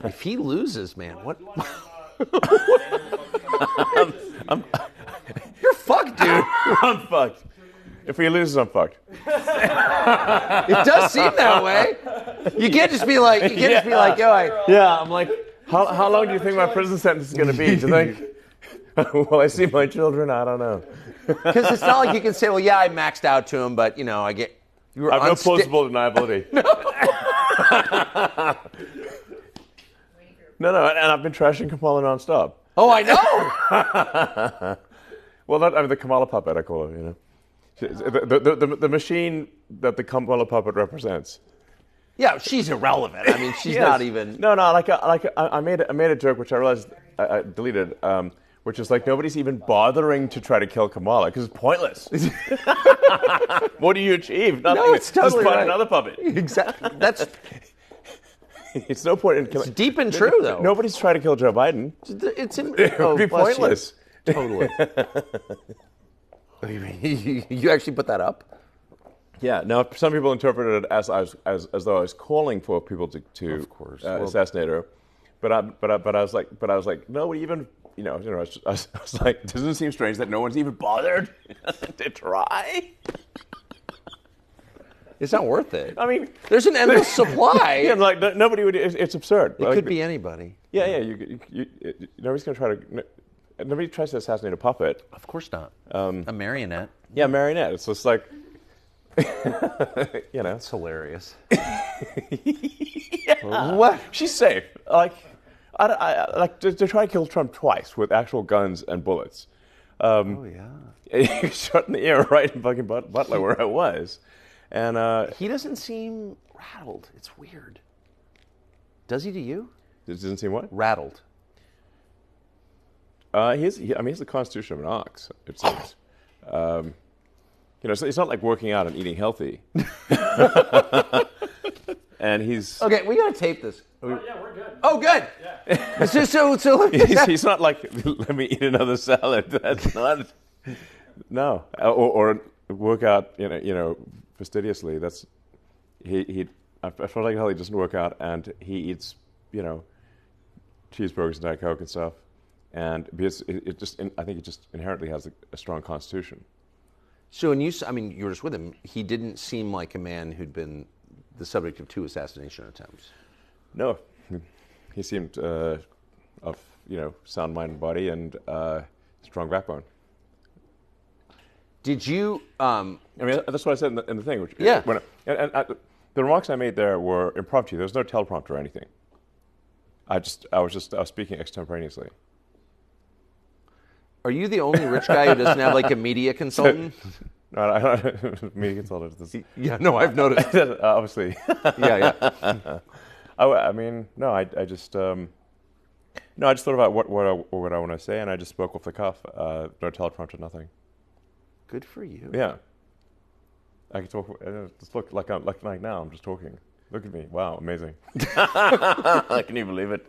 If he loses, man, what? You're fucked, dude. I'm fucked. If he loses, I'm fucked. It does seem that way. You can't just be like, Yeah, I'm like, how long do you think my prison sentence is going to be? Do you think? Will I see my children? I don't know. Because it's not like you can say, well, yeah, I maxed out to him, but, I get... I have no plausible deniability. No, and I've been trashing Kamala nonstop. Oh, I know! Well, the Kamala puppet, I call her, The machine that the Kamala puppet represents. Yeah, she's irrelevant. I mean, she's not even... No, I made a joke, which I realized I deleted, which is like nobody's even bothering to try to kill Kamala because it's pointless. What do you achieve? Nothing. No, it's totally just find right. another puppet. Exactly. That's... It's no point in killing... It's deep and true, though. Nobody's trying to kill Joe Biden. It would be pointless. You. Totally. You actually put that up? Yeah. Now, some people interpreted it as though I was calling for people to of course. assassinate her, but I was like, no, even I was like, doesn't it seem strange that no one's even bothered to try? It's not worth it. I mean, there's an endless supply. Yeah, like nobody would. It's absurd. It could be anybody. Yeah. Nobody's going to try to. Nobody tries to assassinate a puppet. Of course not. A marionette. Yeah, marionette. It's just like, It's hilarious. Yeah. What? She's safe. Like, I like to try to kill Trump twice with actual guns and bullets. Oh yeah. Shot in the ear right in fucking Butler where I was, and he doesn't seem rattled. It's weird. Does he to you? It doesn't seem what? Rattled. He has the constitution of an ox, it seems. So it's not like working out and eating healthy. And he's... Okay, we got to tape this. Yeah, we're good. Oh, good. Yeah. So he's not like, let me eat another salad. That's not... No. Or work out, fastidiously. That's... I feel like how he doesn't work out, and he eats, cheeseburgers and Diet Coke and stuff. And because I think it just inherently has a strong constitution. So when you were just with him, he didn't seem like a man who'd been the subject of 2 assassination attempts. No, he seemed of sound mind and body and strong backbone. Did you? That's what I said in the thing. Which, yeah. The remarks I made there were impromptu. There was no teleprompter or anything. I was speaking extemporaneously. Are you the only rich guy who doesn't have like a media consultant? No, I don't. Media consultant. Yeah, no, I've noticed. Obviously. Yeah. I just thought about what I want to say, and I just spoke off the cuff. No teleprompter, nothing. Good for you. Yeah. I can talk. Just look like now. I'm just talking. Look at me. Wow, amazing. Can you believe it?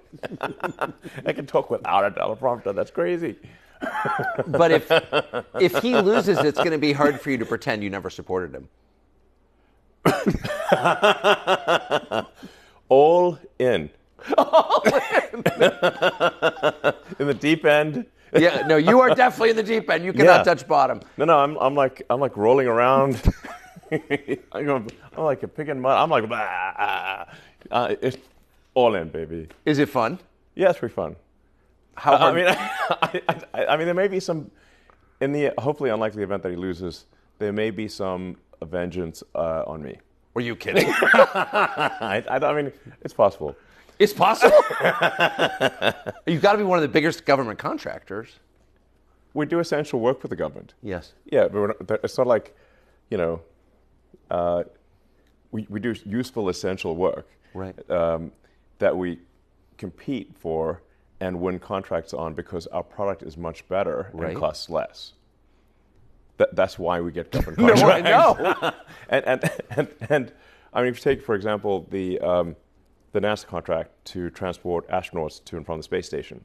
I can talk without a teleprompter. That's crazy. But if he loses, it's going to be hard for you to pretend you never supported him. All in. All in. In the deep end. Yeah, no, you are definitely in the deep end. You cannot touch bottom. No, I'm like rolling around. I'm like a pig in mud. I'm like, it's all in, baby. Is it fun? Yeah, it's pretty fun. How hard? There may be some, in the hopefully unlikely event that he loses, there may be some vengeance on me. Were you kidding? It's possible. It's possible? You've got to be one of the biggest government contractors. We do essential work for the government. Yes. Yeah, but it's not like, we do useful, essential work. Right. That we compete for and win contracts on because our product is much better and costs less. That's why we get government contracts. No, I know. and if you take, for example, the NASA contract to transport astronauts to and from the space station,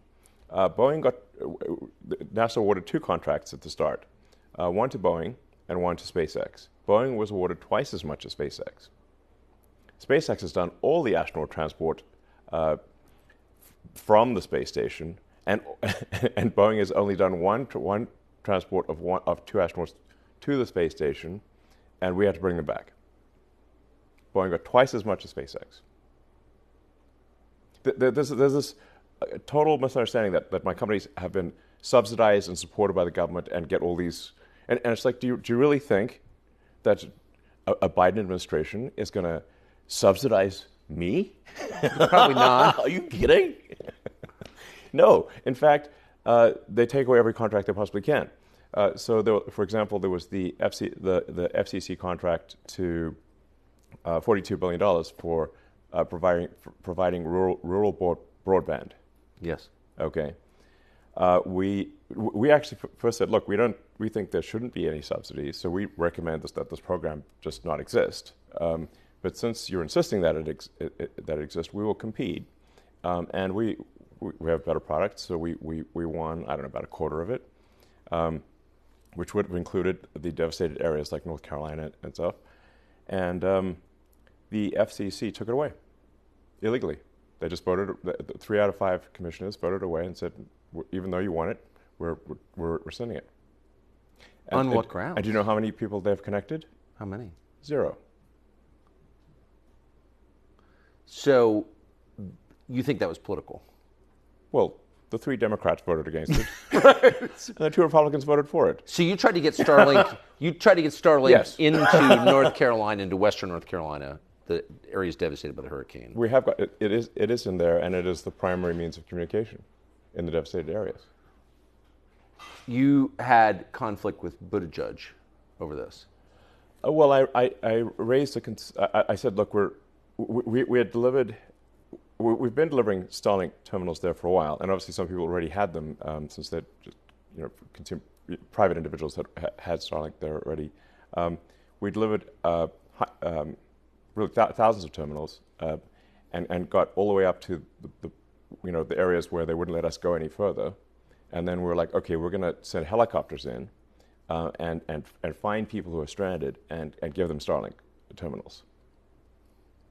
NASA awarded 2 contracts at the start, one to Boeing and one to SpaceX. Boeing was awarded twice as much as SpaceX. SpaceX has done all the astronaut transport from the space station, and and Boeing has only done one transport of 2 astronauts to the space station, and we had to bring them back. Boeing got twice as much as SpaceX. There's this total misunderstanding that my companies have been subsidized and supported by the government and get all these, and it's like, do you really think that a Biden administration is going to subsidize me? Probably not. Are you kidding? No. In fact, they take away every contract they possibly can. So, for example, there was the FCC contract to $42 billion for providing rural broadband. Yes. Okay. We actually first said, look, we think there shouldn't be any subsidies, so we recommend that this program just not exist. But since you're insisting that it exists, we will compete, and we have better products. So we won, I don't know, about a quarter of it, which would have included the devastated areas like North Carolina and stuff. And the FCC took it away illegally. They just voted. 3 out of 5 commissioners voted away and said, even though you want it, we're rescinding it. On what grounds? And do you know how many people they've connected? How many? 0. So you think that was political? Well, the 3 Democrats voted against it, right. And the 2 Republicans voted for it. So you tried to get Starlink. Yes. Into North Carolina, into Western North Carolina, the areas devastated by the hurricane. We have got it is in there, and it is the primary means of communication in the devastated areas. You had conflict with Buttigieg over this. Well, I raised I said, look, we had delivered. We've been delivering Starlink terminals there for a while, and obviously some people already had them since they're just, private individuals had Starlink there already. We delivered really thousands of terminals, and got all the way up to the areas where they wouldn't let us go any further, and then we're like, okay, we're going to send helicopters in, and find people who are stranded and give them Starlink terminals,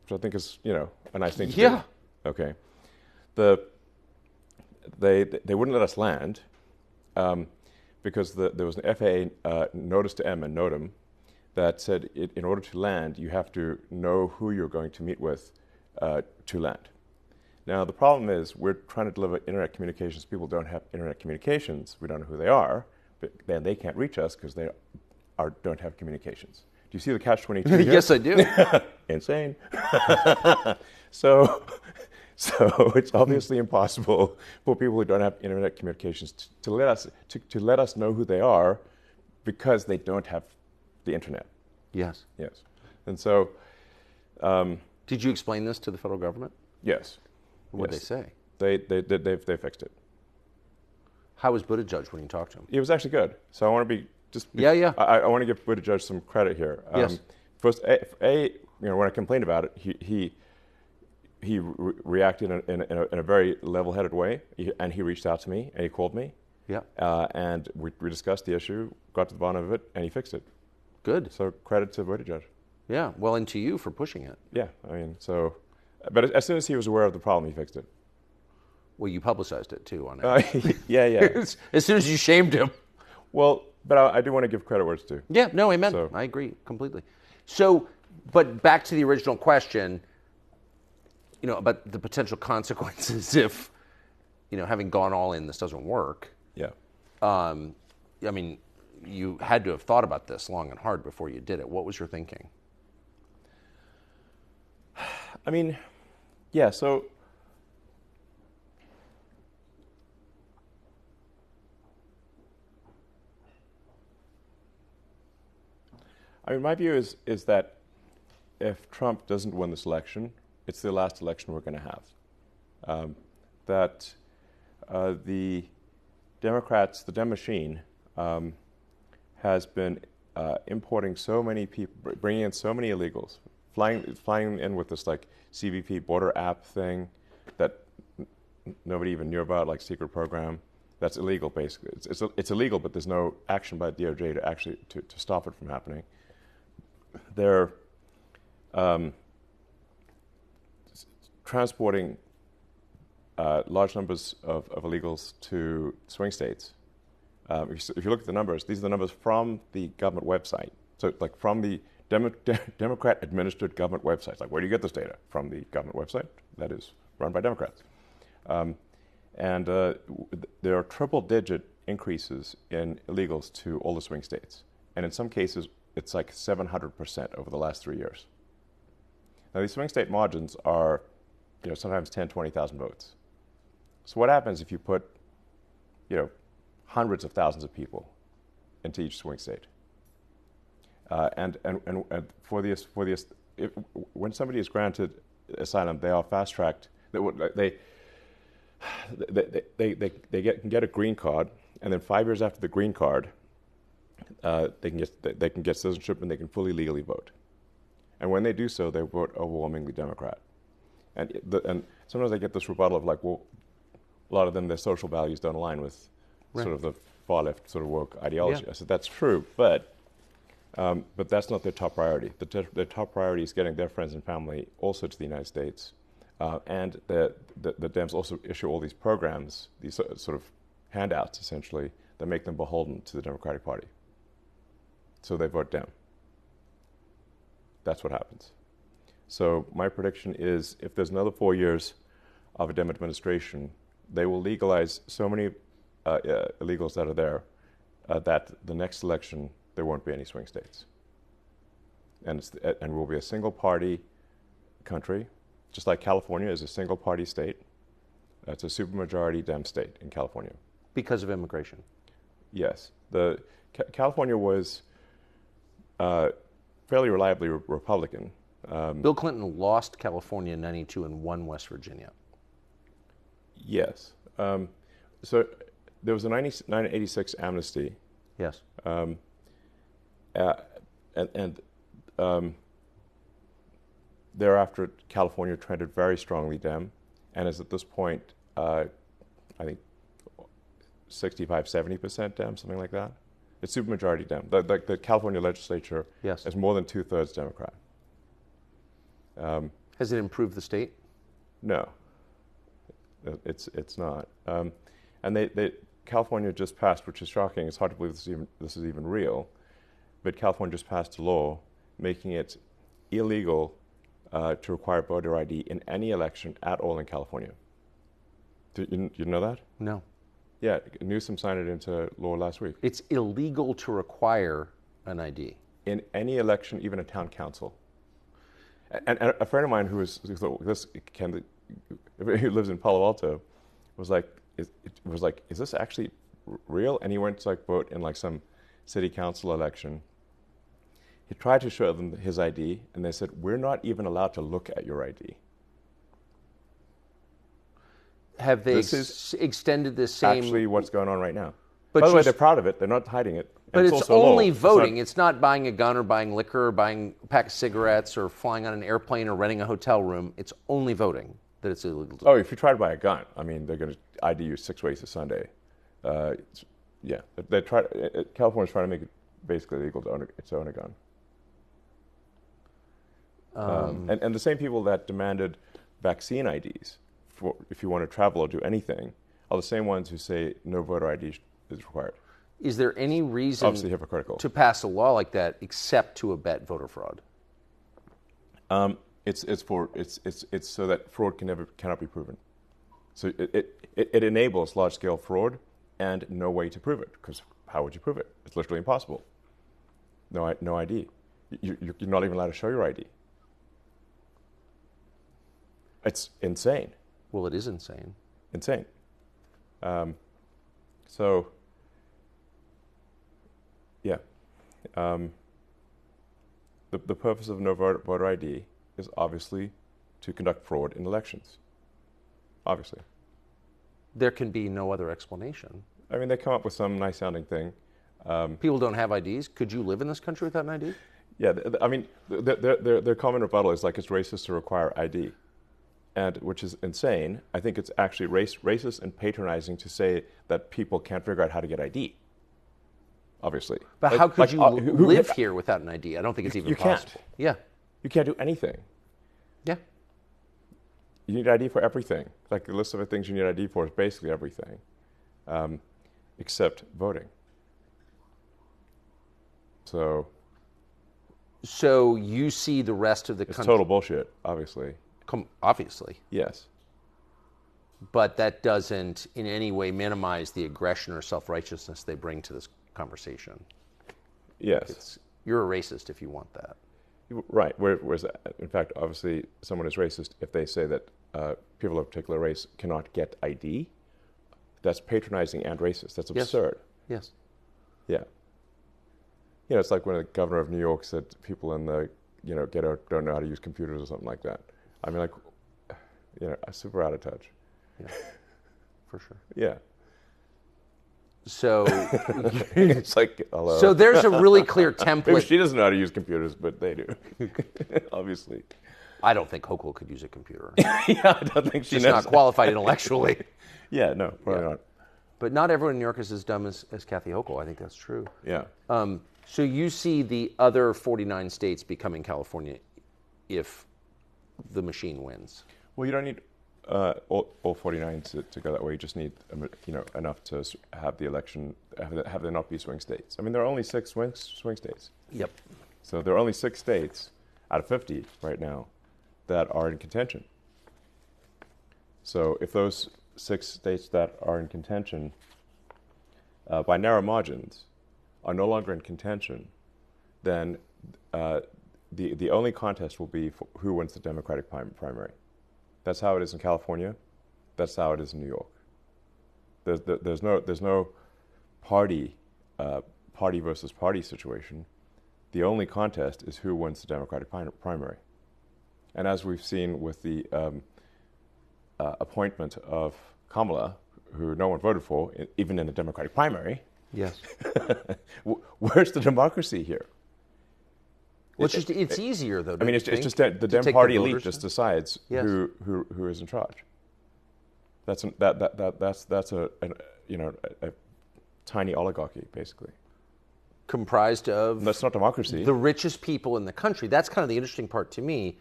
which I think is a nice thing to do. Yeah. Okay. They wouldn't let us land because there was an FAA notice to M and NOTAM that said in order to land, you have to know who you're going to meet with to land. Now, the problem is we're trying to deliver internet communications. People don't have internet communications. We don't know who they are, but then they can't reach us because they don't have communications. Do you see the catch-22 here? Yes, I do. Insane. So it's obviously impossible for people who don't have internet communications to let us know who they are because they don't have the internet. Yes. Yes. And so, did you explain this to the federal government? Yes. What did they say? They fixed it. How was Buttigieg when you talked to him? It was actually good. So I want to be Yeah. I want to give Buttigieg some credit here. Yes. First, when I complained about it, he reacted in a very level-headed way, and he reached out to me and he called me. Yeah. And we discussed the issue, got to the bottom of it, and he fixed it. Good. So credit to Buttigieg. Yeah. Well, and to you for pushing it. Yeah. But as soon as he was aware of the problem, he fixed it. Well, you publicized it too on it. Yeah. As soon as you shamed him. Well, but I do want to give credit where it's due. Yeah. No. Amen. So. I agree completely. So, but back to the original question. About the potential consequences if, having gone all in, this doesn't work. Yeah. I mean, you had to have thought about this long and hard before you did it. What was your thinking? I mean, yeah, so my view is that if Trump doesn't win this election, it's the last election we're going to have. The Democrats, the Dem machine, has been importing so many people, bringing in so many illegals, flying in with this like CBP border app thing that nobody even knew about, like secret program. That's illegal, basically. It's illegal, but there's no action by DOJ to actually to stop it from happening. They're transporting large numbers of illegals to swing states. If you look at the numbers, these are the numbers from the government website. So like from the Democrat-administered government websites. Like, where do you get this data? From the government website that is run by Democrats. And there are triple-digit increases in illegals to all the swing states. And in some cases, it's like 700% over the last 3 years. Now, these swing state margins are, sometimes 10, 20,000 votes. So what happens if you put, hundreds of thousands of people into each swing state? And when somebody is granted asylum, they are fast-tracked. They can get a green card, and then 5 years after the green card, they can get citizenship and they can fully legally vote. And when they do so, they vote overwhelmingly Democrat. And sometimes I get this rebuttal of like, well, a lot of them, their social values don't align with sort of the far left sort of woke ideology. Yeah. I said that's true, but that's not their top priority. Their top priority is getting their friends and family also to the United States. And the Dems also issue all these programs, these sort of handouts, essentially, that make them beholden to the Democratic Party. So they vote Dem. That's what happens. So my prediction is if there's another 4 years of a Dem administration, they will legalize so many illegals that are there that the next election there won't be any swing states. And we'll be a single-party country, just like California is a single-party state. It's a supermajority Dem state in California. Because of immigration? Yes. California was fairly reliably Republican. Bill Clinton lost California in '92 and won West Virginia. Yes. So there was a 1986 amnesty. Yes. Thereafter, California trended very strongly Dem, and is at this point, I think, 65-70% Dem, something like that. It's supermajority Dem. The California legislature is more than 2/3 Democrat. Has it improved the state? No, it's not. And California just passed, which is shocking. It's hard to believe this is even real, but California just passed a law making it illegal to require voter ID in any election at all in California. Did you know that? No. Yeah, Newsom signed it into law last week. It's illegal to require an ID. In any election, even a town council. And a friend of mine who lives in Palo Alto was like, is this actually real? And he went to vote in some city council election. He tried to show them his ID, and they said, we're not even allowed to look at your ID. Have they extended the same... Actually what's going on right now. But by the way, they're proud of it. They're not hiding it. But it's only voting. It's not buying a gun or buying liquor or buying a pack of cigarettes or flying on an airplane or renting a hotel room. It's only voting that it's illegal to do. Oh, if you try to buy a gun, they're going to ID you 6 ways to Sunday. Yeah, California's trying to make it basically illegal to own a gun. And the same people that demanded vaccine IDs if you want to travel or do anything are the same ones who say no voter ID is required. Is there any reason obviously hypocritical to pass a law like that except to abet voter fraud? It's so that fraud cannot be proven. So it enables large-scale fraud and no way to prove it, because how would you prove it? It's literally impossible. No ID. You're not even allowed to show your ID. It's insane. Well, it is insane. Insane. So, yeah. The purpose of no voter ID is obviously to conduct fraud in elections. Obviously. There can be no other explanation. They come up with some nice-sounding thing. People don't have IDs. Could you live in this country without an ID? Yeah, their common rebuttal is it's racist to require ID, and which is insane. I think it's actually racist and patronizing to say that people can't figure out how to get ID. Obviously. But how could you live here without an ID? I don't think it's even possible. Can't. Yeah. You can't do anything. Yeah. you need ID for everything. Like the list of the things you need ID for is basically everything, except voting. So you see the rest of the it's country. total bullshit, obviously. Obviously. Yes. But that doesn't in any way minimize the aggression or self-righteousness they bring to this conversation. Yes. You're a racist if you want that. Right. Whereas, in fact, obviously, someone is racist if they say that people of a particular race cannot get ID. That's patronizing and racist. That's absurd. Yes. Yeah. You know, it's like when the governor of New York said people in the, ghetto don't know how to use computers or something like that. I mean, like, super out of touch. Yeah, for sure. Yeah. So it's like, hello. So there's a really clear template. Maybe she doesn't know how to use computers, but they do, obviously. I don't think Hochul could use a computer. Yeah, I don't think She's not qualified intellectually. Yeah, no, probably not. But not everyone in New York is as dumb as Kathy Hochul. I think that's true. Yeah. So you see the other 49 states becoming California if the machine wins. Well, you don't need all 49 to go that way. You just need enough to have the election, have there not be swing states. I mean, there are only 6 swing states. Yep. So there are only 6 states out of 50 right now that are in contention. So if those 6 states that are in contention by narrow margins are no longer in contention, then the only contest will be for who wins the Democratic primary. That's how it is in California. That's how it is in New York. There's no party versus party situation. The only contest is who wins the Democratic primary. And as we've seen with the appointment of Kamala, who no one voted for, even in the Democratic primary. Yes. Where's the democracy here? Well, it's easier though. I mean, it's just that the Dem Party elite just decides who is in charge. That's a tiny oligarchy, basically. Comprised of. That's not democracy. The richest people in the country. That's kind of the interesting part to me,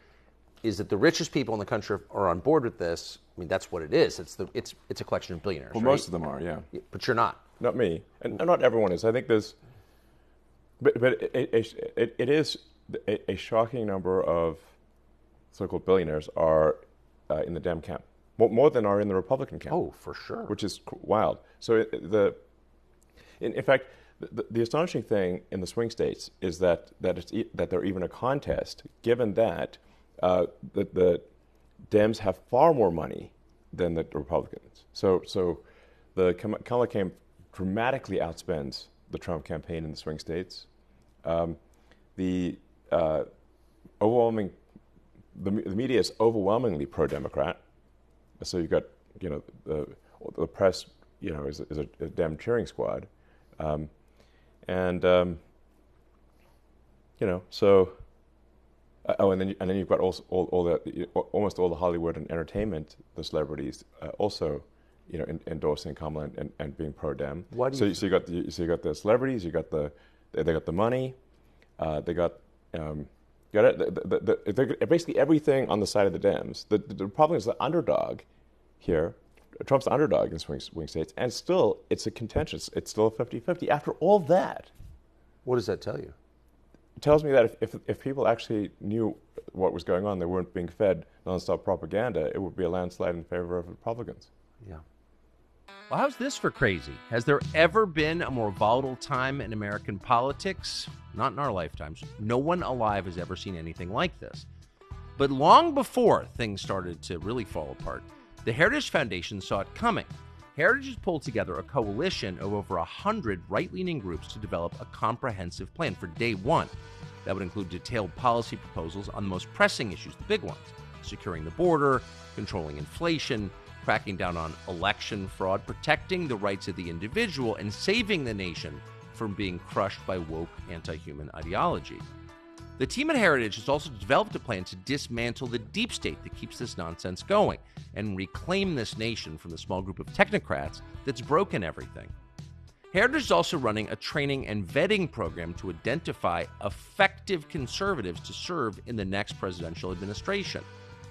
is that the richest people in the country are on board with this. I mean, that's what it is. It's a collection of billionaires. Well, right? most of them are, yeah. But you're not. Not me, and not everyone is. I think there's, but it is a shocking number of so-called billionaires are in the Dem camp, more than are in the Republican camp. Oh, for sure. Which is wild. So in fact, the astonishing thing in the swing states is that they're even a contest, given that the Dems have far more money than the Republicans. So the Kamala campaign dramatically outspends the Trump campaign in the swing states. The media is overwhelmingly pro-Democrat. So you've got the press is a Dem cheering squad, so. And then you've got also almost all the Hollywood and entertainment, the celebrities also, endorsing Kamala and being pro-Dem. So you got the celebrities, they got the money, they got basically everything on the side of the Dems. The Republicans are the underdog here. Trump's the underdog in swing states, and still it's a contentious. It's still a 50-50 after all that. What does that tell you? It tells me that if people actually knew what was going on, they weren't being fed nonstop propaganda, it would be a landslide in favor of Republicans. Yeah. Well, how's this for crazy? Has there ever been a more volatile time in American politics? Not in our lifetimes. No one alive has ever seen anything like this. But long before things started to really fall apart, the Heritage Foundation saw it coming. Heritage has pulled together a coalition of over 100 right-leaning groups to develop a comprehensive plan for day one. That would include detailed policy proposals on the most pressing issues, the big ones: securing the border, controlling inflation, cracking down on election fraud, protecting the rights of the individual, and saving the nation from being crushed by woke anti-human ideology. The team at Heritage has also developed a plan to dismantle the deep state that keeps this nonsense going and reclaim this nation from the small group of technocrats that's broken everything. Heritage is also running a training and vetting program to identify effective conservatives to serve in the next presidential administration.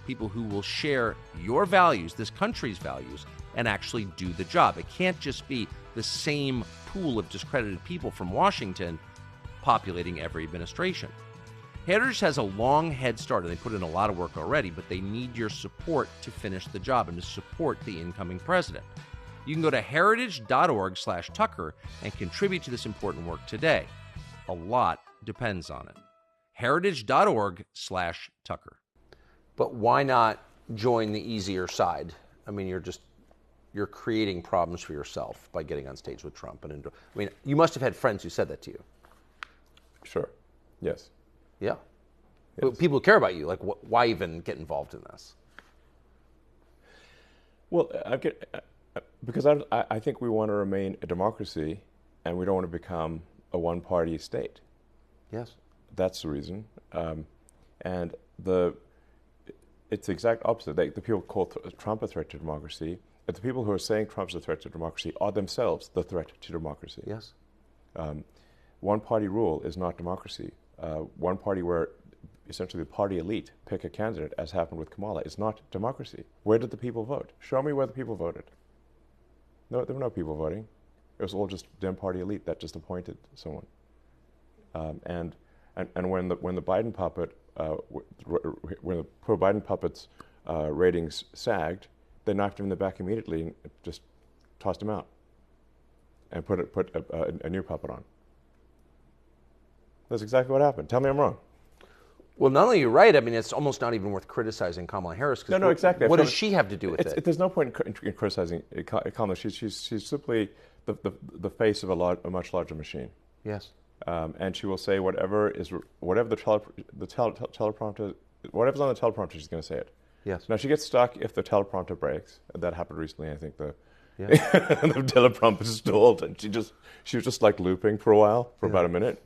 people who will share your values, this country's values, and actually do the job. It can't just be the same pool of discredited people from Washington populating every administration. Heritage has a long head start, and they put in a lot of work already, but they need your support to finish the job and to support the incoming president. You can go to heritage.org/Tucker and contribute to this important work today. A lot depends on it. heritage.org/Tucker. But why not join the easier side? I mean, you're creating problems for yourself by getting on stage with Trump. I mean, you must have had friends who said that to you. Sure. Yes. Yeah. Yes. But people who care about you, like, why even get involved in this? Well, because I think we want to remain a democracy, and we don't want to become a one-party state. Yes. That's the reason. And it's the exact opposite. The people call Trump a threat to democracy. But the people who are saying Trump's a threat to democracy are themselves the threat to democracy. Yes. One-party rule is not democracy. One party where essentially the party elite pick a candidate, as happened with Kamala, is not democracy. Where did the people vote? Show me where the people voted. No, there were no people voting. It was all just Dem party elite that just appointed someone. And when the Biden puppet, when the pro-Biden puppet's ratings sagged, they knocked him in the back immediately and just tossed him out and put a new puppet on. That's exactly what happened. Tell me I'm wrong. Well, not only are you right, I mean, it's almost not even worth criticizing Kamala Harris. No, exactly. What does she have to do with it? There's no point in criticizing Kamala. She's simply the face of a much larger machine. Yes. And she will say whatever the teleprompter, whatever's on the teleprompter, she's going to say it. Yes. Now she gets stuck if the teleprompter breaks. That happened recently. I think the Yeah. the teleprompter stalled, and she was just like looping for a while, for about a minute.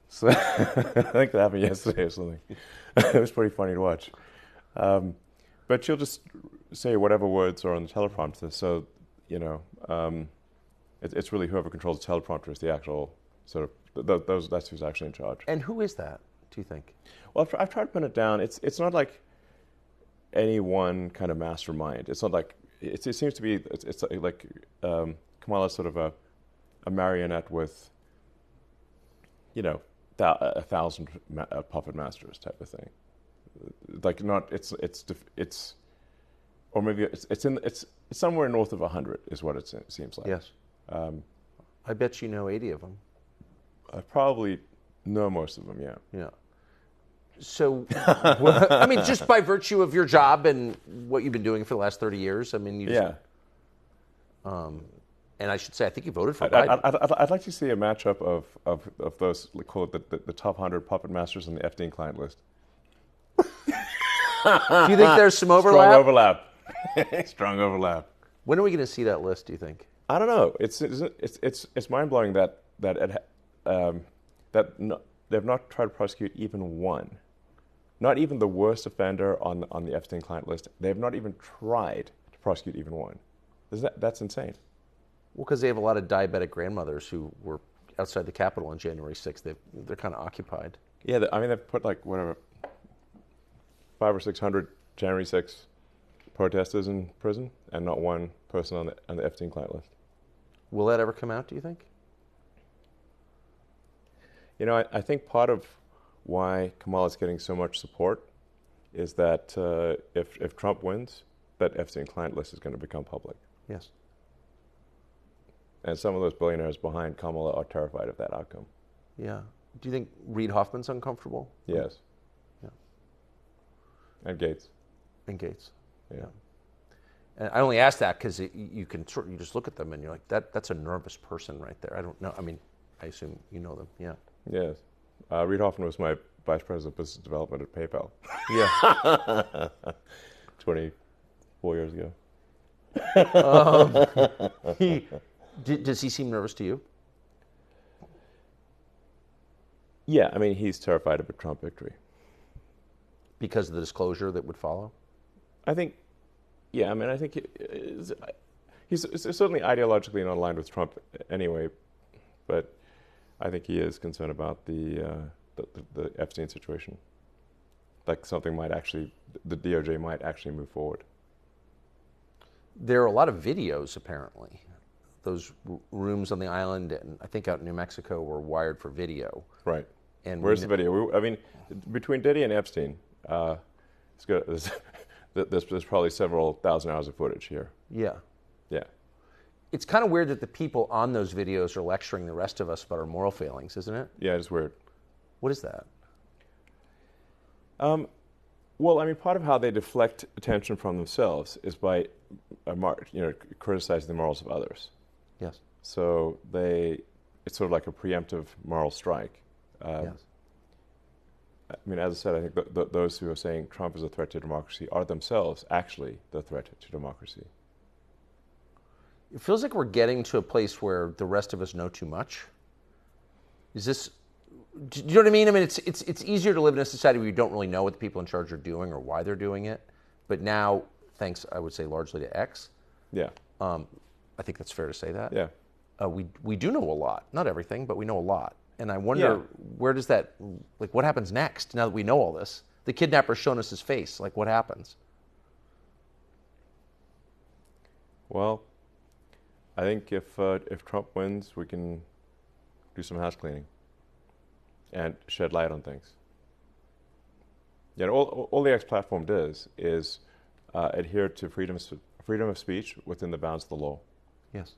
So I think that happened yesterday or something. It was pretty funny to watch. But she'll just say whatever words are on the teleprompter. So, it's really whoever controls the teleprompter is the actual sort of, that's who's actually in charge. And who is that, do you think? Well, I've tried to pin it down. It's not like any one kind of mastermind. It's not like, it seems to be, it's like Kamala's sort of a marionette with, 1,000 puppet masters type of thing. Like not, it's or maybe it's somewhere north of 100 is what it seems like. Yes. I bet you know 80 of them. I probably know most of them. Yeah. Yeah. So, I mean, just by virtue of your job and what you've been doing for the last 30 years, I mean, you just, and I should say, I think you voted for Biden. I'd like to see a matchup of those, call it the top 100 puppet masters on the Epstein client list. Do you think there's some overlap? Strong overlap. Strong overlap. When are we going to see that list, do you think? I don't know. It's mind blowing that they've not tried to prosecute even one, not even the worst offender on the Epstein client list. They've not even tried to prosecute even one. That's insane. Well, because they have a lot of diabetic grandmothers who were outside the Capitol on January 6th. They're kind of occupied. Yeah, they've put like whatever 500 or 600 January 6th protesters in prison, and not one person on the Epstein client list. Will that ever come out, do you think? I think part of why Kamala's getting so much support is that if Trump wins, that Epstein client list is going to become public. Yes. And some of those billionaires behind Kamala are terrified of that outcome. Yeah. Do you think Reid Hoffman's uncomfortable? Yes. Yeah. And Gates. And Gates. Yeah. And I only ask that because you just look at them and you're like, that's a nervous person right there. I don't know. I mean, I assume you know them. Yeah. Yes. Reid Hoffman was my vice president of business development at PayPal. Yeah. 24 years ago. Does he seem nervous to you? Yeah, I mean, he's terrified of a Trump victory. Because of the disclosure that would follow? I think he's certainly ideologically not aligned with Trump anyway, but I think he is concerned about the the Epstein situation. Like something might actually, the DOJ might actually move forward. There are a lot of videos, apparently. Those rooms on the island, and I think out in New Mexico, were wired for video. Right. And where's the video? I mean, between Diddy and Epstein, it's good. There's probably several thousand hours of footage here. Yeah. Yeah. It's kind of weird that the people on those videos are lecturing the rest of us about our moral failings, isn't it? Yeah, it's weird. What is that? Well, I mean, part of how they deflect attention from themselves is by, criticizing the morals of others. Yes. So it's sort of like a preemptive moral strike. Yes. I mean, as I said, I think those who are saying Trump is a threat to democracy are themselves actually the threat to democracy. It feels like we're getting to a place where the rest of us know too much. Is this? Do you know what I mean? I mean, it's easier to live in a society where you don't really know what the people in charge are doing or why they're doing it. But now, thanks, I would say, largely to X. Yeah. I think that's fair to say that. Yeah. We do know a lot. Not everything, but we know a lot. And I wonder, where does that, like, what happens next now that we know all this? The kidnapper's shown us his face. Like, what happens? Well, I think if Trump wins, we can do some house cleaning and shed light on things. Yeah, all the X platform does is adhere to freedom of speech within the bounds of the law. Yes.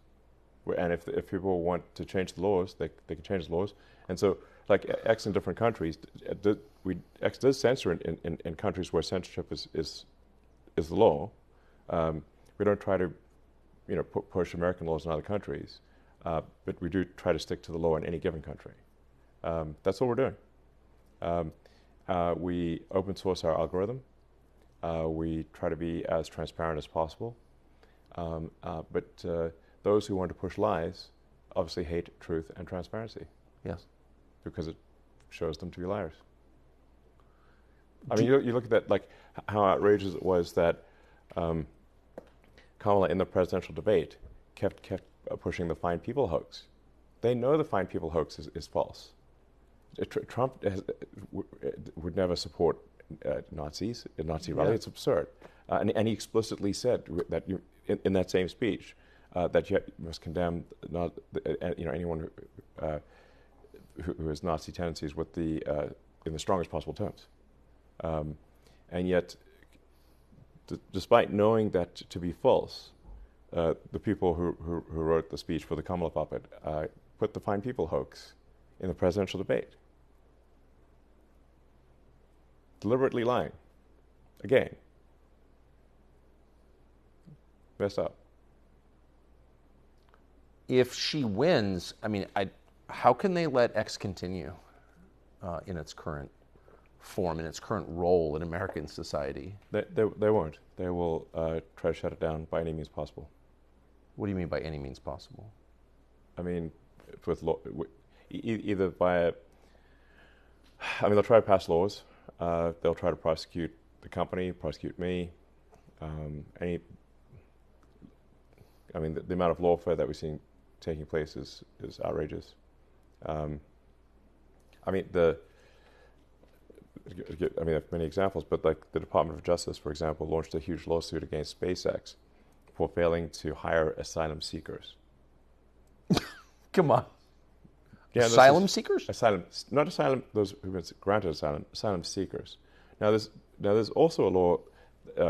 And if people want to change the laws, they can change the laws. And so, like X in different countries, X does censor in countries where censorship is the law. We don't try to, push American laws in other countries, but we do try to stick to the law in any given country. That's what we're doing. We open source our algorithm. We try to be as transparent as possible. But those who want to push lies obviously hate truth and transparency. Yes. Because it shows them to be liars. I mean, you look at that, like how outrageous it was that Kamala in the presidential debate kept pushing the Fine People hoax. They know the Fine People hoax is false. Trump would never support Nazis in Nazi rally. It's absurd. And he explicitly said that in that same speech that you must condemn anyone who has Nazi tendencies in the strongest possible terms. And yet, despite knowing that to be false, the people who wrote the speech for the Kamala puppet put the Fine People hoax in the presidential debate. Deliberately lying. Again. Messed up. If she wins, I mean, how can they let X continue in its current form, in its current role in American society? They won't. They will try to shut it down by any means possible. What do you mean by any means possible? I mean, either by they'll try to pass laws. They'll try to prosecute the company, prosecute me. The amount of lawfare that we're seeing taking place is outrageous. There are many examples, but like the Department of Justice, for example, launched a huge lawsuit against SpaceX for failing to hire asylum seekers. Come on. Yeah, asylum seekers? Not asylum, those who've been granted asylum seekers. Now there's also a law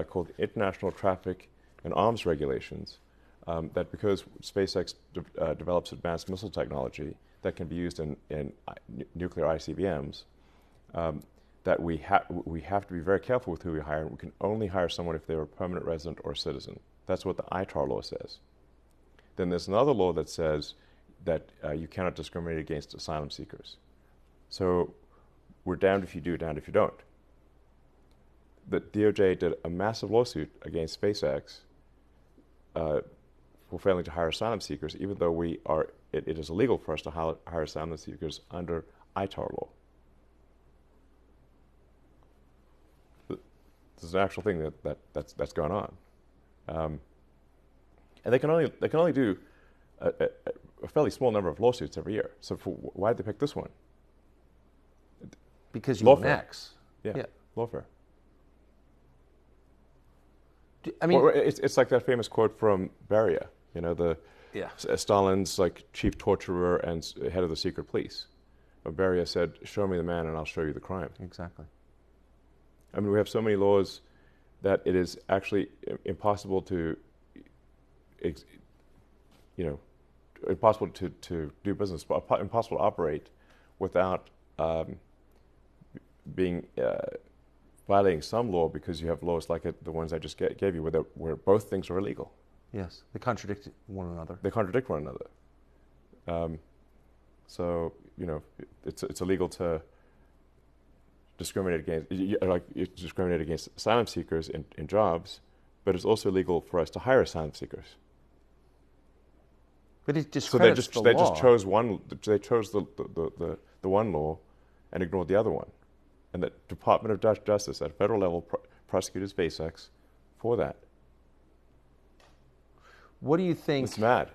called International Traffic and Arms Regulations that because SpaceX develops advanced missile technology that can be used in nuclear ICBMs, that we have to be very careful with who we hire. We can only hire someone if they're a permanent resident or a citizen. That's what the ITAR law says. Then there's another law that says that you cannot discriminate against asylum seekers. So we're damned if you do, damned if you don't. The DOJ did a massive lawsuit against SpaceX for failing to hire asylum seekers, even though it is illegal for us to hire asylum seekers under ITAR law. This is an actual thing that's going on, and they can only do a fairly small number of lawsuits every year. So why did they pick this one? because you own Lawfare. X. Yeah, Yeah. lawfare. Yeah, Yeah. lawfare. I mean, Well, it's like that famous quote from Beria, yeah. Stalin's like chief torturer and head of the secret police. Beria said, "Show me the man, and I'll show you the crime." Exactly. I mean, we have so many laws that it is actually impossible to, impossible to do business, impossible to operate without being violating some law, because you have laws like the ones I just gave you, where both things are illegal. Yes, they contradict one another. They contradict one another. So it's illegal to discriminate against asylum seekers in jobs, but it's also illegal for us to hire asylum seekers. But it So they discredits just chose one. They chose the one law and ignored the other one. And the Department of Justice at federal level prosecutors face X for that. What do you think? It's mad.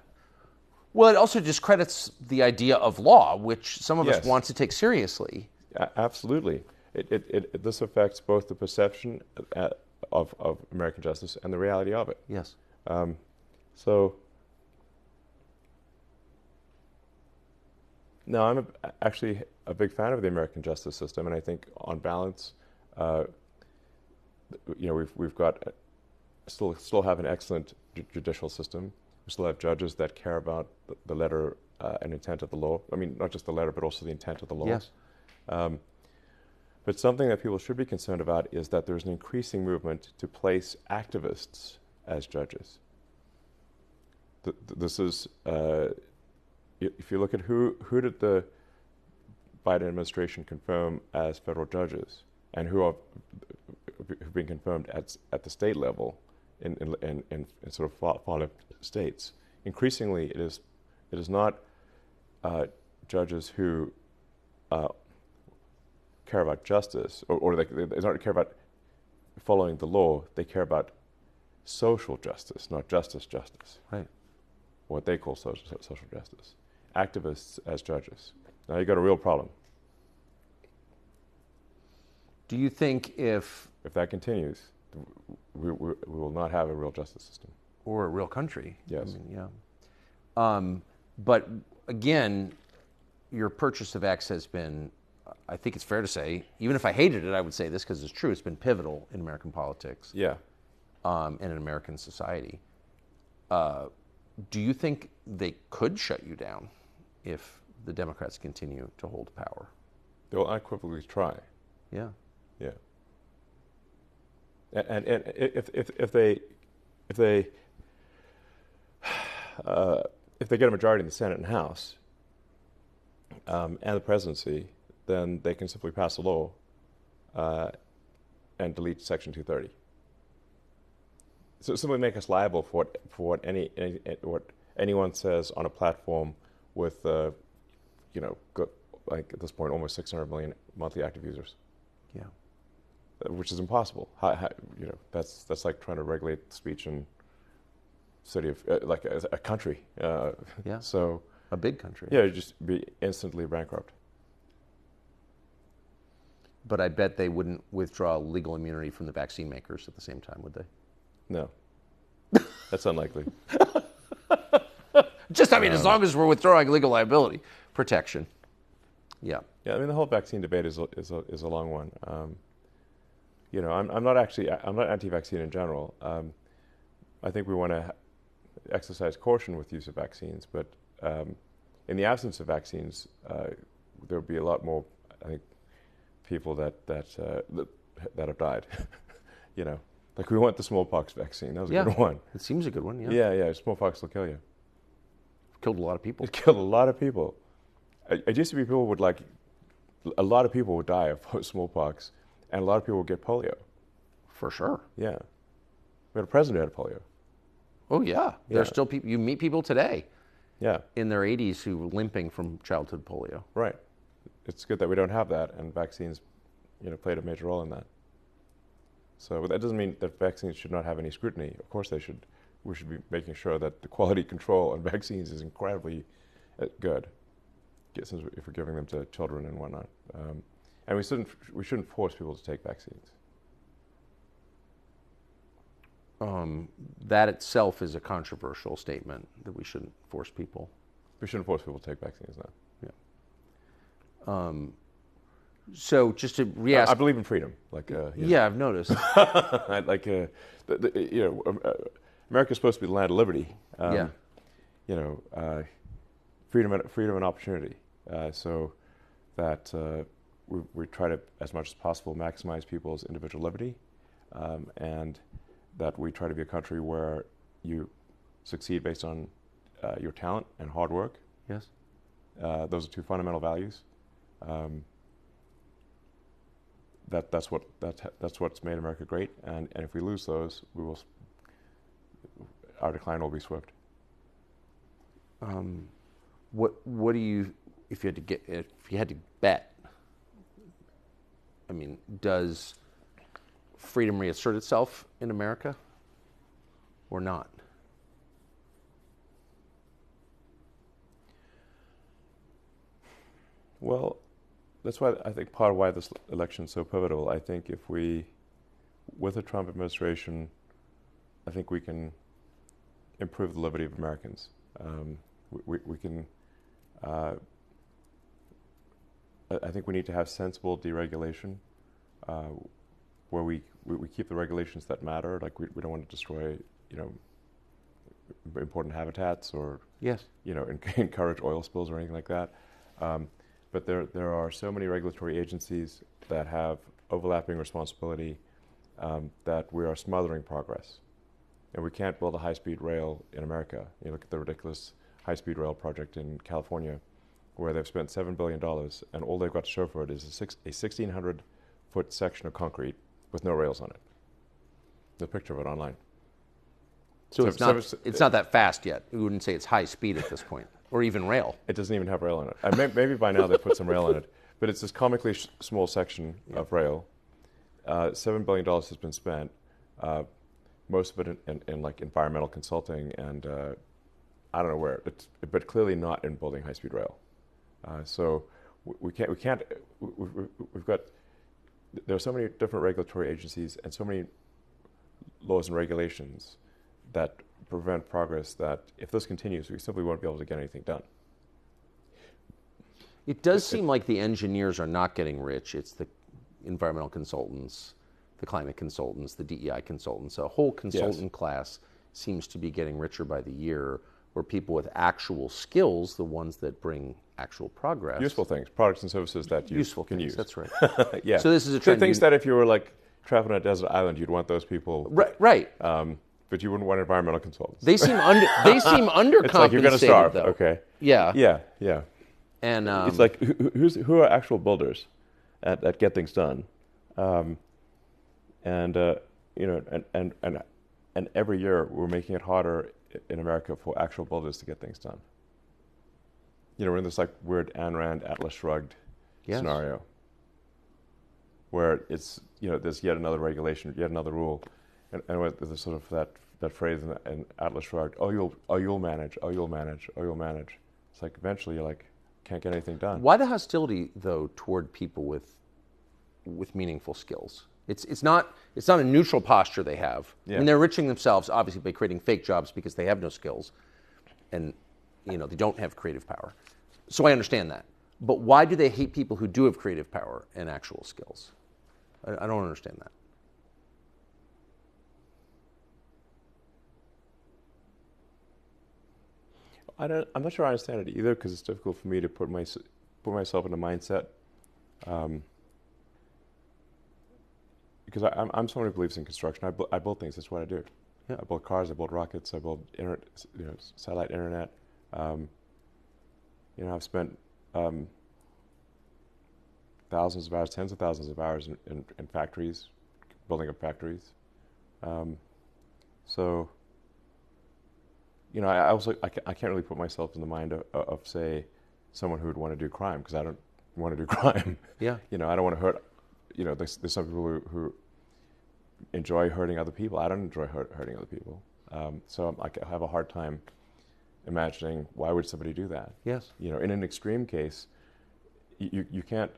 Well, it also discredits the idea of law, which some of us Yes. want to take seriously. Absolutely. This affects both the perception of American justice and the reality of it. Yes. So, no, I'm actually a big fan of the American justice system, and I think, on balance, we've got still have an excellent judicial system. We still have judges that care about the letter and intent of the law. I mean, not just the letter, but also the intent of the law. Yes. But something that people should be concerned about is that there's an increasing movement to place activists as judges. This is, if you look at who did the Biden administration confirm as federal judges, and who've been confirmed at the state level in sort of far-left states, increasingly it is not judges who care about justice, or they don't care about following the law. They care about social justice, not justice. Right. What they call social justice. Activists as judges. Now you got a real problem. Do you think if that continues, we will not have a real justice system. Or a real country? Yes. I mean, yeah. But again, your purchase of X has been, I think it's fair to say, even if I hated it, I would say this because it's true, it's been pivotal in American politics. Yeah. And in American society. Do you think they could shut you down if the Democrats continue to hold power? They'll unequivocally try. Yeah. Yeah. And if they get a majority in the Senate and House and the presidency, then they can simply pass a law and delete Section 230. So simply make us liable for what anyone says on a platform with like at this point almost 600 million monthly active users. Yeah. Which is impossible. That's like trying to regulate speech in city of like a country. Yeah. So a big country. Yeah, you'd just be instantly bankrupt. But I bet they wouldn't withdraw legal immunity from the vaccine makers at the same time, would they? No. That's unlikely. As long as we're withdrawing legal liability protection. Yeah. Yeah, I mean the whole vaccine debate is a long one. I'm not anti-vaccine in general. I think we want to exercise caution with use of vaccines, but in the absence of vaccines, there would be a lot more, I think, people that have died. Like we want the smallpox vaccine. That was a good one. It seems a good one. Yeah. Yeah. Smallpox will kill you. Killed a lot of people. It killed a lot of people. It used to be a lot of people would die of smallpox, and a lot of people would get polio. For sure. Yeah. We had a president who had polio. Oh, yeah. There's still people, you meet people today in their 80s who were limping from childhood polio. Right. It's good that we don't have that, and vaccines, played a major role in that. So that doesn't mean that vaccines should not have any scrutiny. Of course they should. We should be making sure that the quality control on vaccines is incredibly good, since if we're giving them to children and whatnot. And we shouldn't force people to take vaccines. That itself is a controversial statement, that we shouldn't force people. We shouldn't force people to take vaccines now. Yeah. So just to re-ask, I believe in freedom. yeah, I've noticed. America's supposed to be the land of liberty. Yeah. Freedom and opportunity. So that we try to, as much as possible, maximize people's individual liberty, and that we try to be a country where you succeed based on your talent and hard work. Yes. Those are two fundamental values. That's what's made America great. And if we lose those, our decline will be swift. What do you, if you had to bet, I mean, does freedom reassert itself in America or not? Well, that's why I think part of why this election is so pivotal. I think if we, with the Trump administration, I think we can improve the liberty of Americans. We can. I think we need to have sensible deregulation, where we keep the regulations that matter. Like we don't want to destroy, important habitats or yes, encourage oil spills or anything like that. But there are so many regulatory agencies that have overlapping responsibility that we are smothering progress. And we can't build a high-speed rail in America. You look at the ridiculous high-speed rail project in California, where they've spent $7 billion, and all they've got to show for it is a 1,600-foot section of concrete with no rails on it. There's a picture of it online. So it's not that fast yet. We wouldn't say it's high speed at this point, or even rail. It doesn't even have rail on it. Maybe by now they put some rail on it, but it's this comically small section of rail. $7 billion has been spent. Most of it in like environmental consulting and I don't know where, but clearly not in building high-speed rail. So we've got, there are so many different regulatory agencies and so many laws and regulations that prevent progress that if this continues, we simply won't be able to get anything done. It does seem like the engineers are not getting rich. It's the environmental consultants, the climate consultants, the DEI consultants. A whole consultant class seems to be getting richer by the year, where people with actual skills, the ones that bring actual progress. Useful things, products and services that you can use. That's right. Yeah. So this is a trend. Things that if you were like traveling on a desert island, you'd want those people. Right. But you wouldn't want environmental consultants. They seem undercompensated. It's like you're going to starve. Though. Okay. Yeah. Yeah. And it's like who are actual builders that get things done, and every year we're making it harder in America for actual builders to get things done. We're in this like weird Ayn Rand Atlas Shrugged scenario, where it's there's yet another regulation, yet another rule, and there's sort of that phrase in Atlas Shrugged, you'll manage. It's like eventually you're like, can't get anything done. Why the hostility though toward people with meaningful skills? It's not a neutral posture they have. Yeah. I mean, they're enriching themselves obviously by creating fake jobs because they have no skills, and they don't have creative power. So I understand that. But why do they hate people who do have creative power and actual skills? I don't understand that. I'm not sure I understand it either, because it's difficult for me to put myself in a mindset. Because I'm someone who believes in construction. I build things. That's what I do. Yeah. I build cars. I build rockets. I build satellite internet. I've spent thousands of hours, tens of thousands of hours in factories, building up factories. I can't really put myself in the mind of say someone who would want to do crime, because I don't want to do crime. Yeah. I don't want to hurt. There's some people who enjoy hurting other people. I don't enjoy hurting other people. So I have a hard time imagining why would somebody do that. Yes. In an extreme case, you can't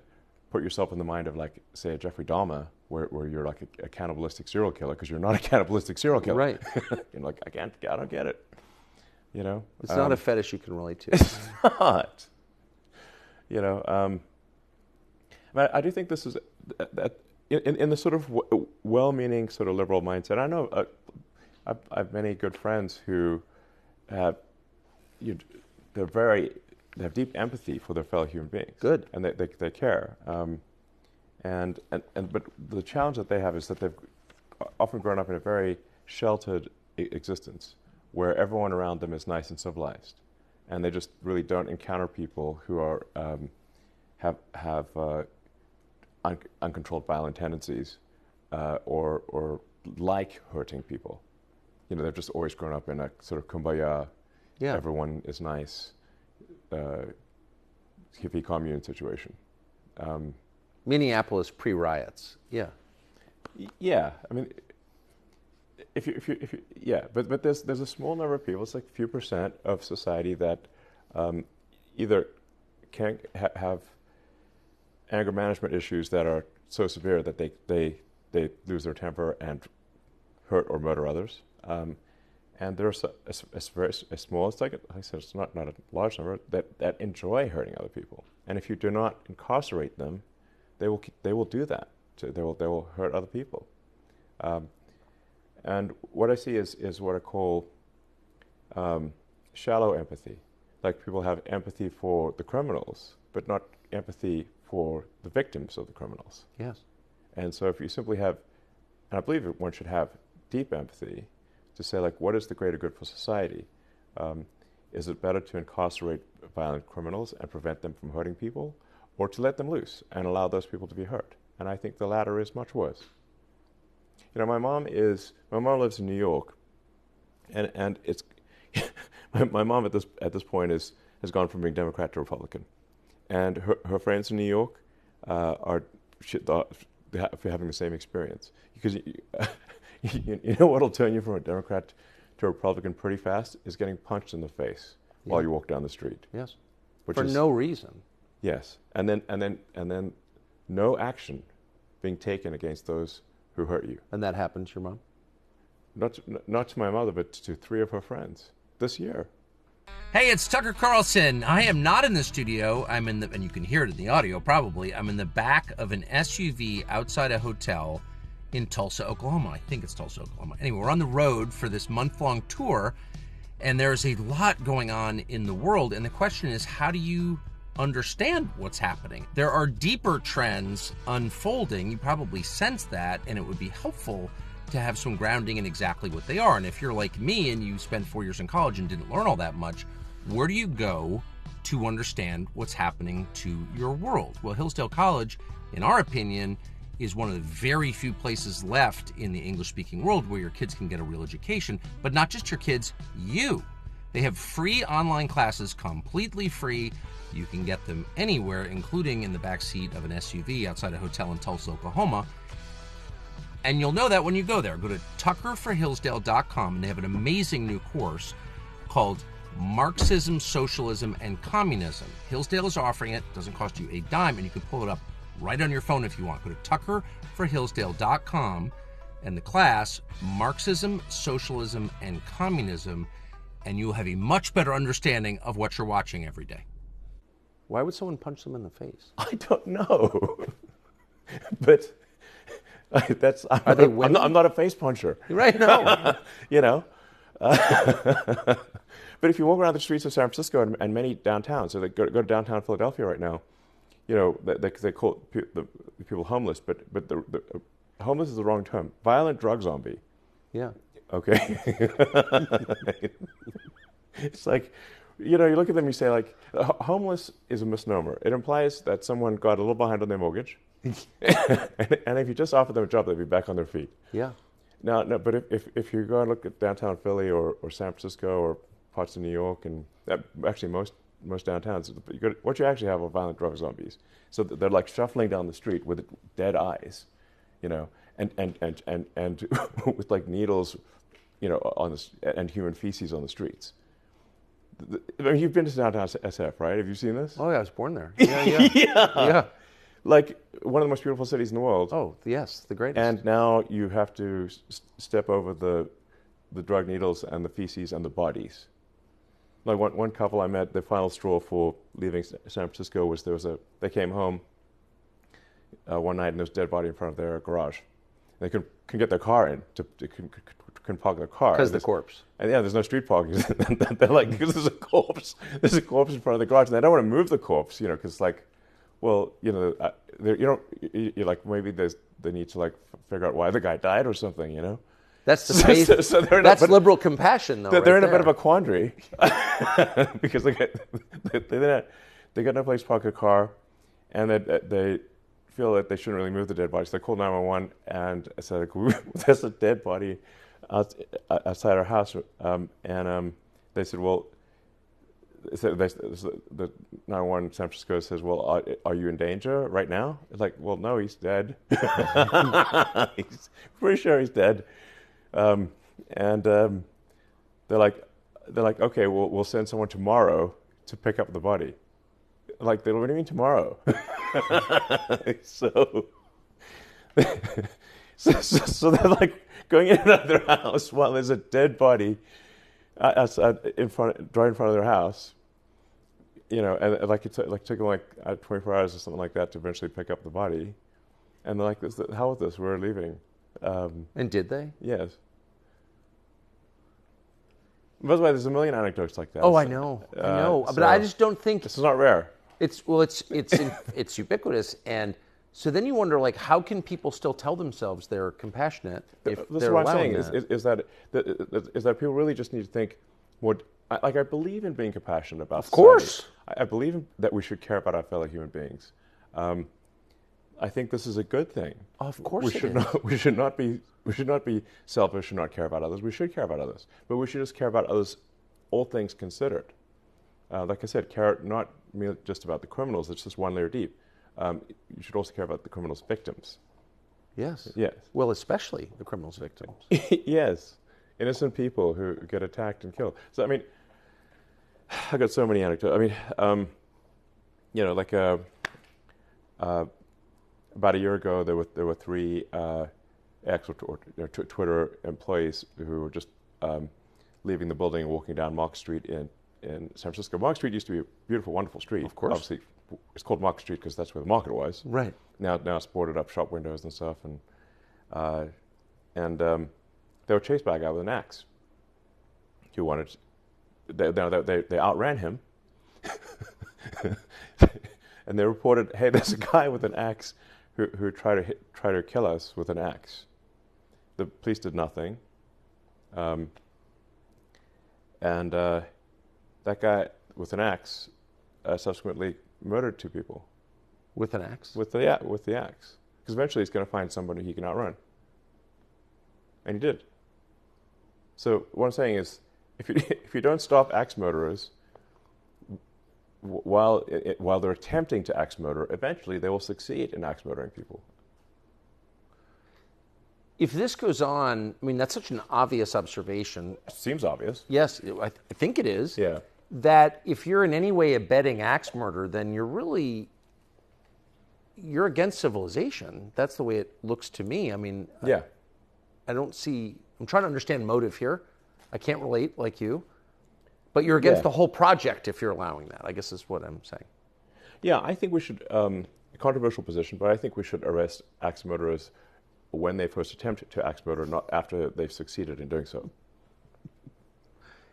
put yourself in the mind of, like, say, a Jeffrey Dahmer, where you're like a cannibalistic serial killer, because you're not a cannibalistic serial killer. Right. You're like, I don't get it. You know? It's not a fetish you can relate to. It's not. You know, I do think this is, that in the sort of well-meaning sort of liberal mindset. I know I have many good friends who have, they have deep empathy for their fellow human beings. Good. And they care. But the challenge that they have is that they've often grown up in a very sheltered existence, where everyone around them is nice and civilized, and they just really don't encounter people who are have uncontrolled violent tendencies, or like hurting people. You know, they've just always grown up in a sort of kumbaya, everyone is nice, hippie commune situation. Minneapolis pre-riots. Yeah. Yeah, I mean, if you but there's a small number of people. It's like a few percent of society that either can have anger management issues that are so severe that they lose their temper and hurt or murder others. And there's a small, it's like I said, it's not a large number that enjoy hurting other people. And if you do not incarcerate them, they will do that. They will hurt other people. And what I see is what I call shallow empathy. Like, people have empathy for the criminals, but not empathy for the victims of the criminals. Yes. And so if you simply have, and I believe one should have deep empathy to say, like, what is the greater good for society? Is it better to incarcerate violent criminals and prevent them from hurting people, or to let them loose and allow those people to be hurt? And I think the latter is much worse. You know, my mom lives in New York, and it's my mom at this point has gone from being Democrat to Republican, and her friends in New York are having the same experience, because you know what'll turn you from a Democrat to a Republican pretty fast is getting punched in the face while you walk down the street. Yes. Which For is, no reason. Yes, and then no action being taken against those who hurt you. And that happened to your mom? Not to my mother, but to 3 of her friends this year. Hey, it's Tucker Carlson. I am not in the studio. I'm in and you can hear it in the audio probably. I'm in the back of an SUV outside a hotel in Tulsa, Oklahoma. I think it's Tulsa, Oklahoma. Anyway, we're on the road for this month-long tour, and there's a lot going on in the world. And the question is, how do you understand what's happening? There are deeper trends unfolding. You probably sense that, and it would be helpful to have some grounding in exactly what they are. And if you're like me and you spent 4 years in college and didn't learn all that much, where do you go to understand what's happening to your world? Well, Hillsdale College, in our opinion, is one of the very few places left in the English-speaking world where your kids can get a real education, but not just your kids, you. They have free online classes, completely free. You can get them anywhere, including in the back seat of an SUV outside a hotel in Tulsa, Oklahoma. And you'll know that when you go there. Go to tuckerforhillsdale.com, and they have an amazing new course called Marxism, Socialism, and Communism. Hillsdale is offering it. It doesn't cost you a dime, and you can pull it up right on your phone if you want. Go to tuckerforhillsdale.com, and the class, Marxism, Socialism, and Communism, and you'll have a much better understanding of what you're watching every day. Why would someone punch them in the face? I don't know. But I'm not a face puncher. Right, no. You know? But if you walk around the streets of San Francisco and many downtowns, so they go to downtown Philadelphia right now, you know, they call the people homeless, but the homeless is the wrong term. Violent drug zombie. Yeah. Okay. It's like, you know, you look at them, you say, like, homeless is a misnomer. It implies that someone got a little behind on their mortgage, and if you just offer them a job, they'd be back on their feet. Yeah. No, but if you go and look at downtown Philly or San Francisco or parts of New York, and actually most downtowns, what you actually have are violent drug zombies. So they're like shuffling down the street with dead eyes, you know, and with like needles, you know, and human feces on the streets. I mean, you've been to downtown SF, right? Have you seen this? Oh yeah, I was born there. Yeah. Yeah. like one of the most beautiful cities in the world. Oh, yes, the greatest. And now you have to step over the drug needles and the feces and the bodies. Like one couple I met, the final straw for leaving San Francisco was they came home one night and there was a dead body in front of their garage. They couldn't get their car in, couldn't park their car. Because of the corpse. And yeah, there's no street parking. They're like, because there's a corpse in front of the garage, and they don't want to move the corpse, because like, well, you're like, maybe they need to like figure out why the guy died or something, That's the space. That's liberal compassion, though. They're in a bit of a quandary because they got no place to park a car, and they feel that they shouldn't really move the dead body. So they called 911 and said, "There's a dead body outside our house," and they said, "Well." The 911 in San Francisco says, "Well, are you in danger right now?" It's like, "Well, no, he's dead." He's pretty sure he's dead. And they're like, "Okay, we'll send someone tomorrow to pick up the body." Like, what do you mean tomorrow? so they're like going in and out of their house while there's a dead body outside right in front of their house. And like it took them like 24 hours or something like that to eventually pick up the body. And they're like, "The hell with this, we're leaving." And did they? Yes. By the way, there's a million anecdotes like that. Oh, I know, but I just don't think this is not rare. It's it's ubiquitous, and so then you wonder, like, how can people still tell themselves they're compassionate if This they're is what I'm allowing saying that? is that people really just need to think I believe in being compassionate about Of course. I believe that we should care about our fellow human beings. I think this is a good thing. Of course, we should not be selfish and not care about others. We should care about others, but we should just care about others, all things considered. Like I said, care not merely just about the criminals. It's just one layer deep. You should also care about the criminals' victims. Yes. Yes. Well, especially the criminals' victims. Yes. Innocent people who get attacked and killed. So, I mean, I got so many anecdotes. I mean, about a year ago, there were three Twitter employees who were just leaving the building and walking down Market Street in San Francisco. Market Street used to be a beautiful, wonderful street. Of course. Obviously, it's called Market Street because that's where the market was. Right. Now it's boarded up shop windows and stuff, and they were chased by a guy with an axe. Who wanted? They outran him, and they reported, "Hey, there's a guy with an axe who tried to kill us with an axe." The police did nothing, and that guy with an axe subsequently murdered two people. With an axe? With the axe. Because eventually he's going to find somebody he can outrun. And he did. So what I'm saying is, if you don't stop axe murderers while they're attempting to axe murder, eventually they will succeed in axe murdering people. If this goes on, I mean, that's such an obvious observation. It seems obvious. Yes, I think it is. Yeah. That if you're in any way abetting axe murder, then you're against civilization. That's the way it looks to me. I mean, yeah. I don't see, I'm trying to understand motive here. I can't relate like you. But you're against the whole project if you're allowing that, I guess is what I'm saying. Yeah, I think we should, a controversial position, but I think we should arrest axe murderers when they first attempt to axe murder, not after they've succeeded in doing so.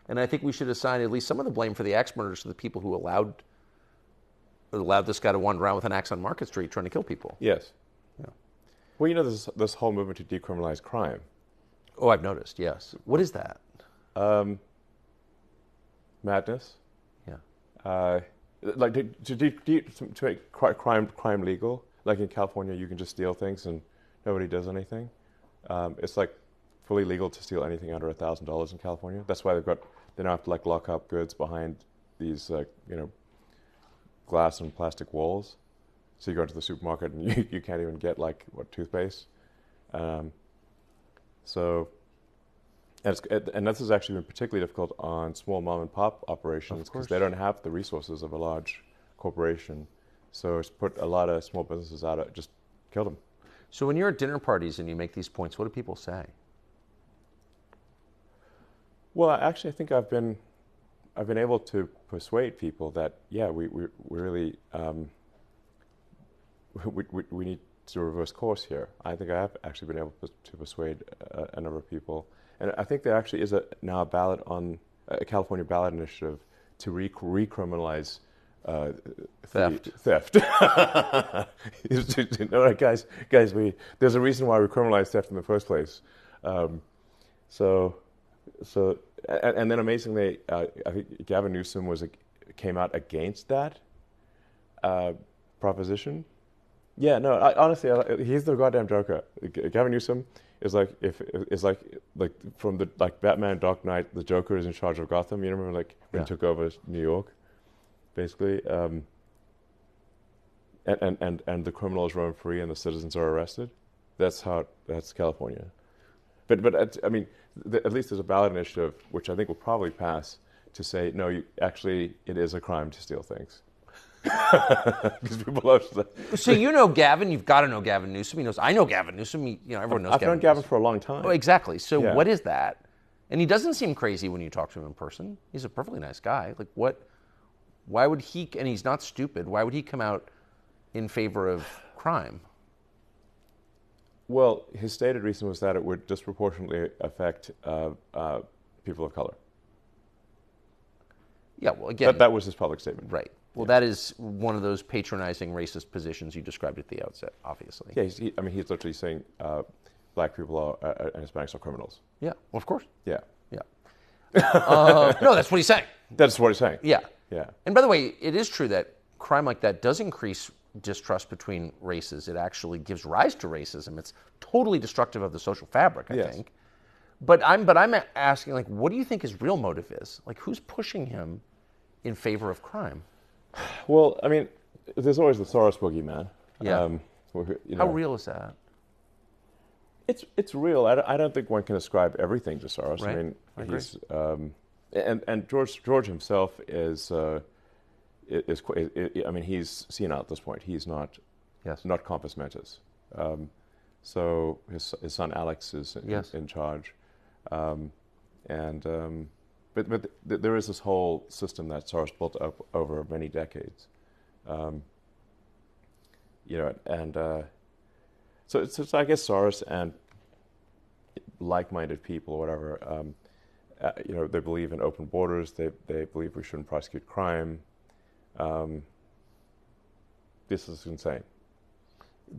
And I think we should assign at least some of the blame for the axe murders to the people who allowed this guy to wander around with an axe on Market Street trying to kill people. Yes. Yeah. Well, there's this whole movement to decriminalize crime. Oh, I've noticed, yes. What is that? Madness. Yeah. Like to make crime legal. Like in California, you can just steal things and nobody does anything. It's like fully legal to steal anything under $1,000 in California. That's why they now have to like lock up goods behind these glass and plastic walls. So you go into the supermarket and you can't even get toothpaste. And this has actually been particularly difficult on small mom and pop operations because they don't have the resources of a large corporation. So it's put a lot of small businesses out of, just killed them. So when you're at dinner parties and you make these points, what do people say? Well, actually, I think I've been able to persuade people that, yeah, we really, we need to reverse course here. I think I have actually been able to persuade a number of people. And I think there actually is now a ballot on a California ballot initiative to recriminalize theft. You know what, guys, there's a reason why we criminalize theft in the first place. And then amazingly, I think Gavin Newsom came out against that proposition. Yeah, no, honestly, he's the goddamn joker. Gavin Newsom is like from the Batman Dark Knight, the Joker is in charge of Gotham. You remember when he took over New York, basically, and the criminals roam free and the citizens are arrested. That's California. But I mean, at least there's a ballot initiative, which I think will probably pass, to say, no, it is a crime to steal things. Because people love that. So you know Gavin, you've got to know Gavin Newsom. I know Gavin Newsom. Everyone knows I've known Gavin for a long time. Oh, exactly. So Yeah. what is that? And he doesn't seem crazy when you talk to him in person. He's a perfectly nice guy. Like what? Why would he? And he's not stupid. Why would he come out in favor of crime? Well, his stated reason was that it would disproportionately affect people of color. Yeah. Well, again, that was his public statement. right. Well, that is one of those patronizing racist positions you described at the outset, obviously. Yeah, he's literally saying black people and Hispanics are criminals. Yeah, well, of course. Yeah. Yeah. No, that's what he's saying. That's what he's saying. Yeah. Yeah. And by the way, it is true that crime like that does increase distrust between races. It actually gives rise to racism. It's totally destructive of the social fabric, I Yes. think. But I'm asking, what do you think his real motive is? Who's pushing him in favor of crime? Well, I mean, there's always the Soros boogeyman. Yeah. How How real is that? It's real. I don't think one can ascribe everything to Soros. Right. I mean, I agree. he's and George himself is I mean, he's senile at this point. He's not compos mentis. So his son Alex is in charge, but there is this whole system that Soros built up over many decades, and so it's I guess Soros and like-minded people, or whatever, they believe in open borders. They believe we shouldn't prosecute crime. This is insane.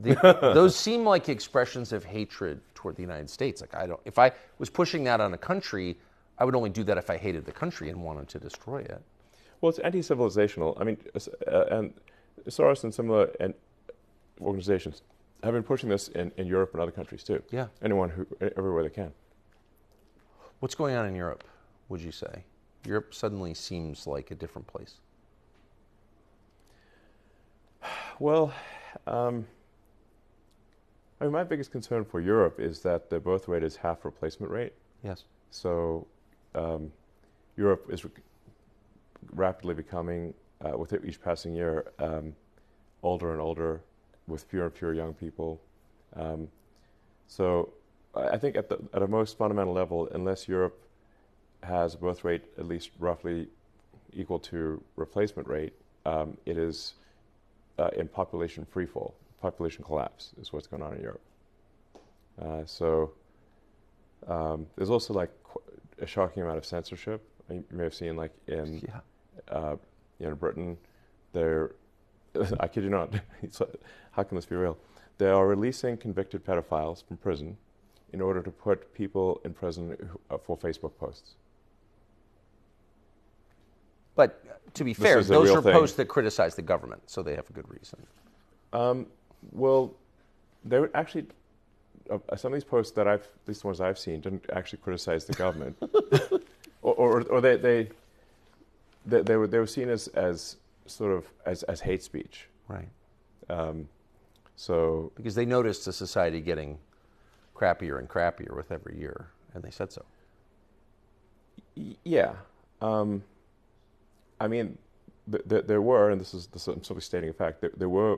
Those seem like expressions of hatred toward the United States. If I was pushing that on a country, I would only do that if I hated the country and wanted to destroy it. Well, it's anti-civilizational. I mean, and Soros and similar organizations have been pushing this in Europe and other countries too. Yeah. Everywhere they can. What's going on in Europe, would you say? Europe suddenly seems like a different place. Well, I mean, my biggest concern for Europe is that the birth rate is half replacement rate. Yes. So Europe is rapidly becoming, with each passing year, older and older, with fewer and fewer young people. So I think at a most fundamental level, unless Europe has a birth rate at least roughly equal to replacement rate, it is in population freefall. Population collapse is what's going on in Europe. So there's also a shocking amount of censorship. You may have seen in Britain, I kid you not, how can this be real? They are releasing convicted pedophiles from prison in order to put people in prison for Facebook posts. But to be fair, is a those real are thing. posts that criticize the government, so they have a good reason. Well, they would actually, some of these posts at least the ones I've seen, didn't actually criticize the government, or they were seen as sort of as hate speech. Right. So Because they noticed the society getting crappier and crappier with every year, and they said so. yeah, I mean, there were, and this is I'm simply stating a fact, there were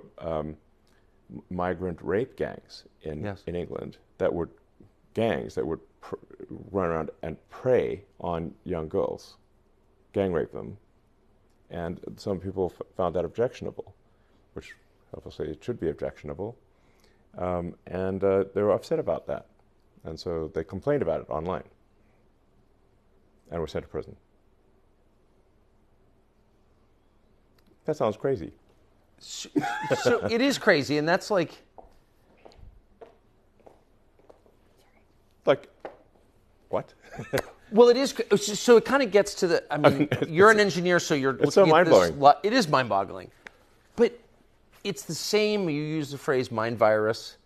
migrant rape gangs in England that would run around and prey on young girls, gang rape them, and some people found that objectionable, which obviously it should be objectionable, and they were upset about that, and so they complained about it online, and were sent to prison. That sounds crazy. So it is crazy, and that's like what? Well, it is. So it kind of gets to the. I mean, you're an engineer, so you're. It's so mind-blowing. It is mind-boggling, but it's the same. You use the phrase "mind virus,"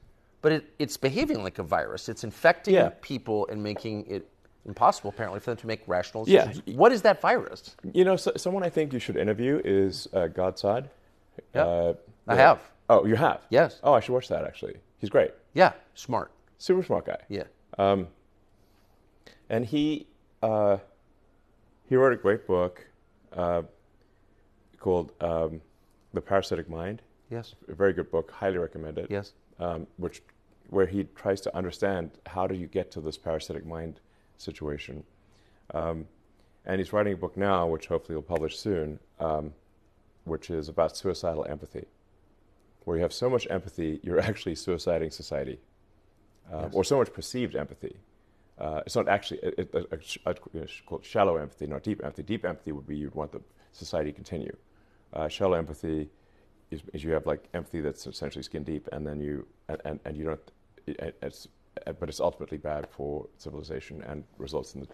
but it's behaving like a virus. It's infecting people and making it impossible, apparently, for them to make rational decisions. Yeah. What is that virus? You know, someone I think you should interview is Godside. Yeah, I have. Oh, you have? Yes. Oh, I should watch that, actually. He's great. Yeah, smart. Super smart guy. Yeah. And he wrote a great book called The Parasitic Mind. Yes. A very good book. Highly recommend it. Yes. Where he tries to understand how do you get to this parasitic mind situation. And he's writing a book now, which hopefully he'll publish soon, which is about suicidal empathy, where you have so much empathy, you're actually suiciding society, or so much perceived empathy. It's not actually, it's called shallow empathy, not deep empathy. Deep empathy would be you'd want the society to continue. Shallow empathy is you have like empathy that's essentially skin deep, and then you don't, but it's ultimately bad for civilization and results in the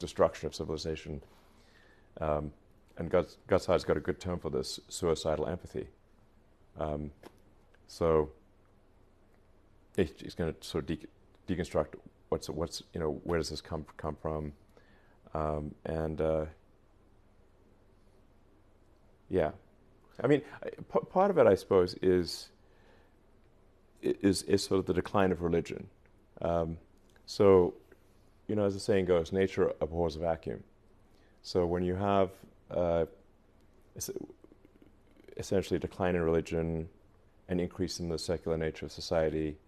destruction of civilization. And Gotside's got a good term for this: suicidal empathy. So he's going to sort of deconstruct what's where does this come from, I mean, part of it, I suppose, is sort of the decline of religion. So, as the saying goes, nature abhors a vacuum. So when you have essentially a decline in religion, an increase in the secular nature of society,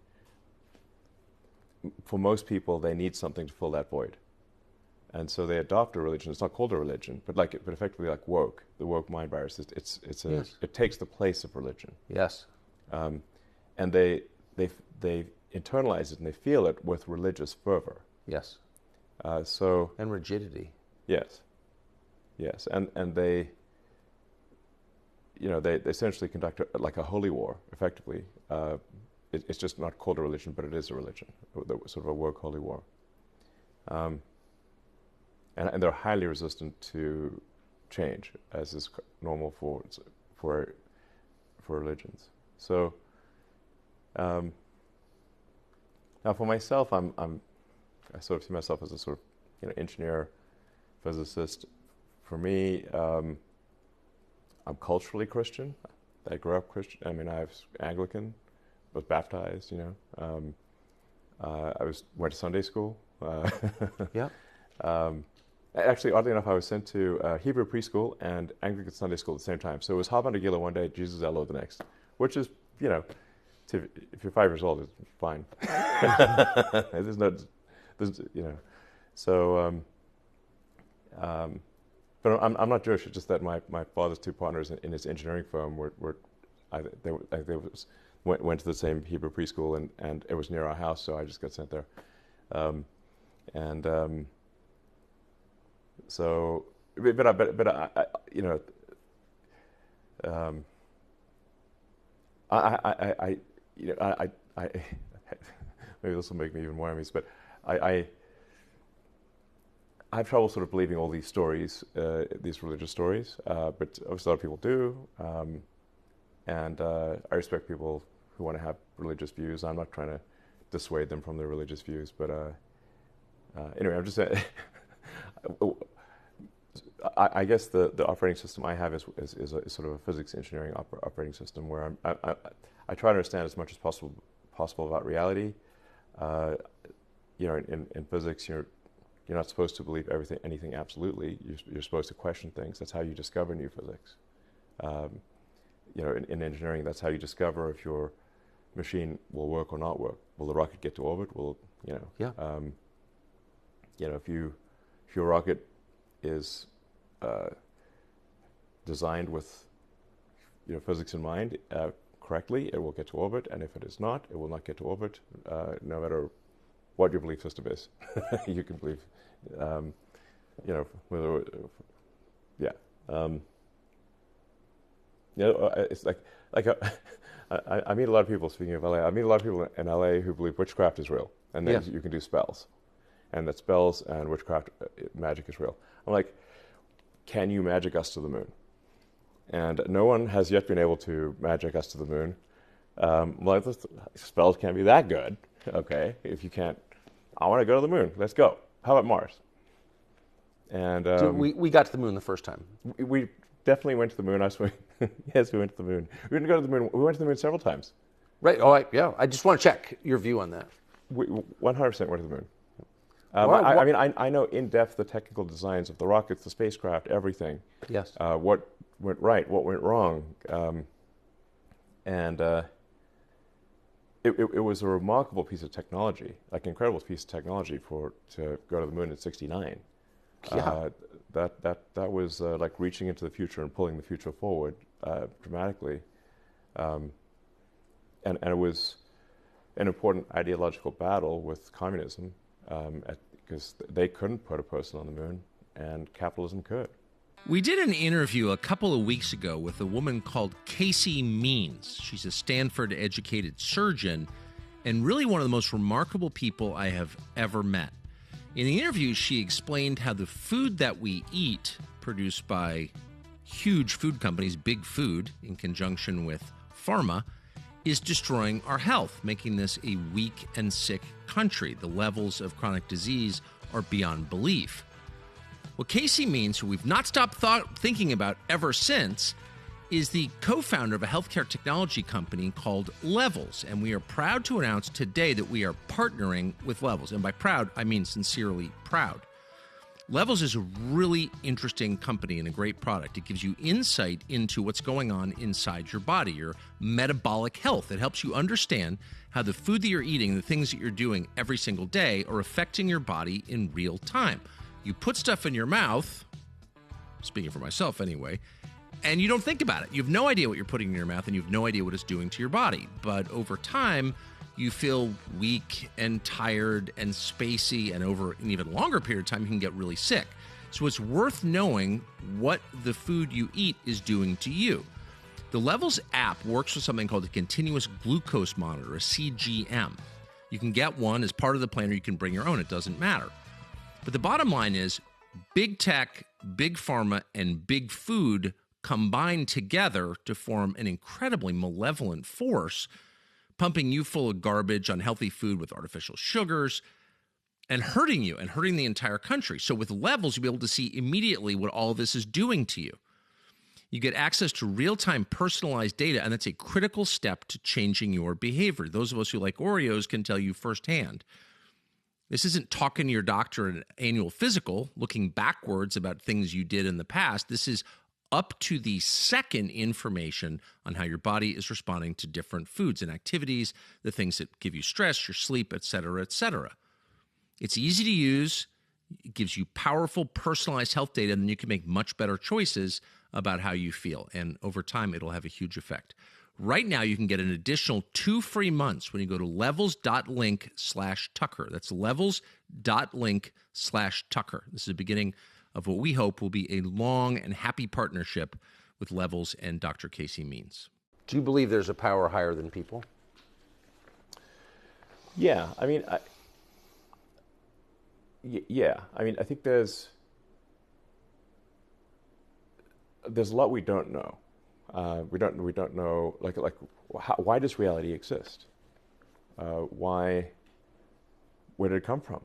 for most people, they need something to fill that void. And so they adopt a religion. It's not called a religion, but effectively like woke, the woke mind virus. It takes the place of religion. Yes. And they internalize it and they feel it with religious fervor. Yes. And rigidity. Yes. Yes. And they essentially conduct like a holy war, effectively. It's just not called a religion, but it is a religion, sort of a woke holy war. And they're highly resistant to change, as is normal for religions. So now, for myself, I sort of see myself as a sort of engineer, physicist. For me, I'm culturally Christian. I grew up Christian. I mean, I was Anglican, was baptized. I went to Sunday school. Yeah. Actually, oddly enough, I was sent to Hebrew preschool and Anglican Sunday school at the same time. So it was Hava Nagila one day, Jesus Elo the next, which is, if you're 5 years old, it's fine. So, but I'm not Jewish. It's just that my father's two partners in his engineering firm went to the same Hebrew preschool, and it was near our house, so I just got sent there. So, but I maybe this will make me even more enemies, but I have trouble sort of believing all these stories, these religious stories, but obviously a lot of people do, and I respect people who want to have religious views. I'm not trying to dissuade them from their religious views, but anyway, I'm just saying. I guess the operating system I have is sort of a physics engineering operating system where I try to understand as much as possible about reality. In physics, you're not supposed to believe anything absolutely. You're supposed to question things. That's how you discover new physics. In engineering, that's how you discover if your machine will work or not work. Will the rocket get to orbit? Yeah. If your rocket is designed with physics in mind correctly, it will get to orbit, and if it is not, it will not get to orbit, no matter what your belief system is. You can believe, whether, yeah. It's like I meet a lot of people, speaking of LA, I meet a lot of people in LA who believe witchcraft is real, and then you can do spells, and that spells and witchcraft, magic is real. I'm like, can you magic us to the moon? And no one has yet been able to magic us to the moon. Spells can't be that good. Okay, if you can't, I want to go to the moon. Let's go. How about Mars? And So we got to the moon the first time. We definitely went to the moon. Yes, we went to the moon. We didn't go to the moon. We went to the moon several times. Right. Oh, yeah. I just want to check your view on that. We 100% went to the moon. I know in depth the technical designs of the rockets, the spacecraft, everything. Yes. What went right, what went wrong, and it was a remarkable piece of technology, like an incredible piece of technology to go to the moon in '69. Yeah. That was like reaching into the future and pulling the future forward dramatically, and it was an important ideological battle with communism, because they couldn't put a person on the moon, and capitalism could. We did an interview a couple of weeks ago with a woman called Casey Means. She's a Stanford-educated surgeon and really one of the most remarkable people I have ever met. In the interview, she explained how the food that we eat, produced by huge food companies, Big Food, in conjunction with pharma, is destroying our health, making this a weak and sick country. The levels of chronic disease are beyond belief. What Casey Means, who we've not stopped thinking about ever since, is the co-founder of a healthcare technology company called Levels. And we are proud to announce today that we are partnering with Levels. And by proud, I mean sincerely proud. Levels is a really interesting company and a great product. It gives you insight into what's going on inside your body, your metabolic health. It helps you understand how the food that you're eating, the things that you're doing every single day are affecting your body in real time. You put stuff in your mouth, speaking for myself anyway, and you don't think about it. You have no idea what you're putting in your mouth, and you have no idea what it's doing to your body. But over time, you feel weak and tired and spacey, and over an even longer period of time, you can get really sick. So it's worth knowing what the food you eat is doing to you. The Levels app works with something called a continuous glucose monitor, a CGM. You can get one as part of the plan, or you can bring your own. It doesn't matter. But the bottom line is big tech, big pharma, and big food combine together to form an incredibly malevolent force, pumping you full of garbage, unhealthy food with artificial sugars, and hurting you and hurting the entire country. So with Levels, you'll be able to see immediately what all of this is doing to you. You get access to real-time personalized data, and that's a critical step to changing your behavior. Those of us who like Oreos can tell you firsthand. This isn't talking to your doctor at an annual physical, looking backwards about things you did in the past. This is up to the second information on how your body is responding to different foods and activities, the things that give you stress, your sleep, et cetera, et cetera. It's easy to use. It gives you powerful, personalized health data, and then you can make much better choices about how you feel. And over time, it'll have a huge effect. Right now, you can get an additional 2 free months when you go to levels.link/Tucker. That's levels.link/Tucker. This is the beginning of what we hope will be a long and happy partnership with Levels and Dr. Casey Means. Do you believe there's a power higher than people? Yeah, I mean, I think there's a lot we don't know. We don't know, why does reality exist? Where did it come from?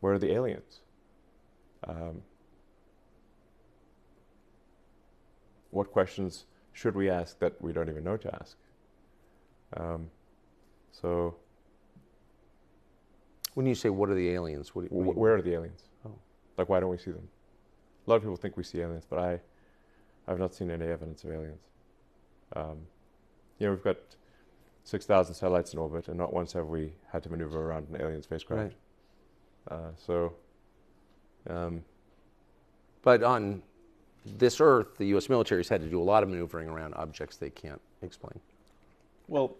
Where are the aliens? What questions should we ask that we don't even know to ask? So, when you say what are the aliens, what do you mean? Where are the aliens? Oh. Like, why don't we see them? A lot of people think we see aliens, but I've not seen any evidence of aliens. We've got 6,000 satellites in orbit, and not once have we had to maneuver around an alien spacecraft. Right. But on this Earth, the U.S. military has had to do a lot of maneuvering around objects they can't explain. Well,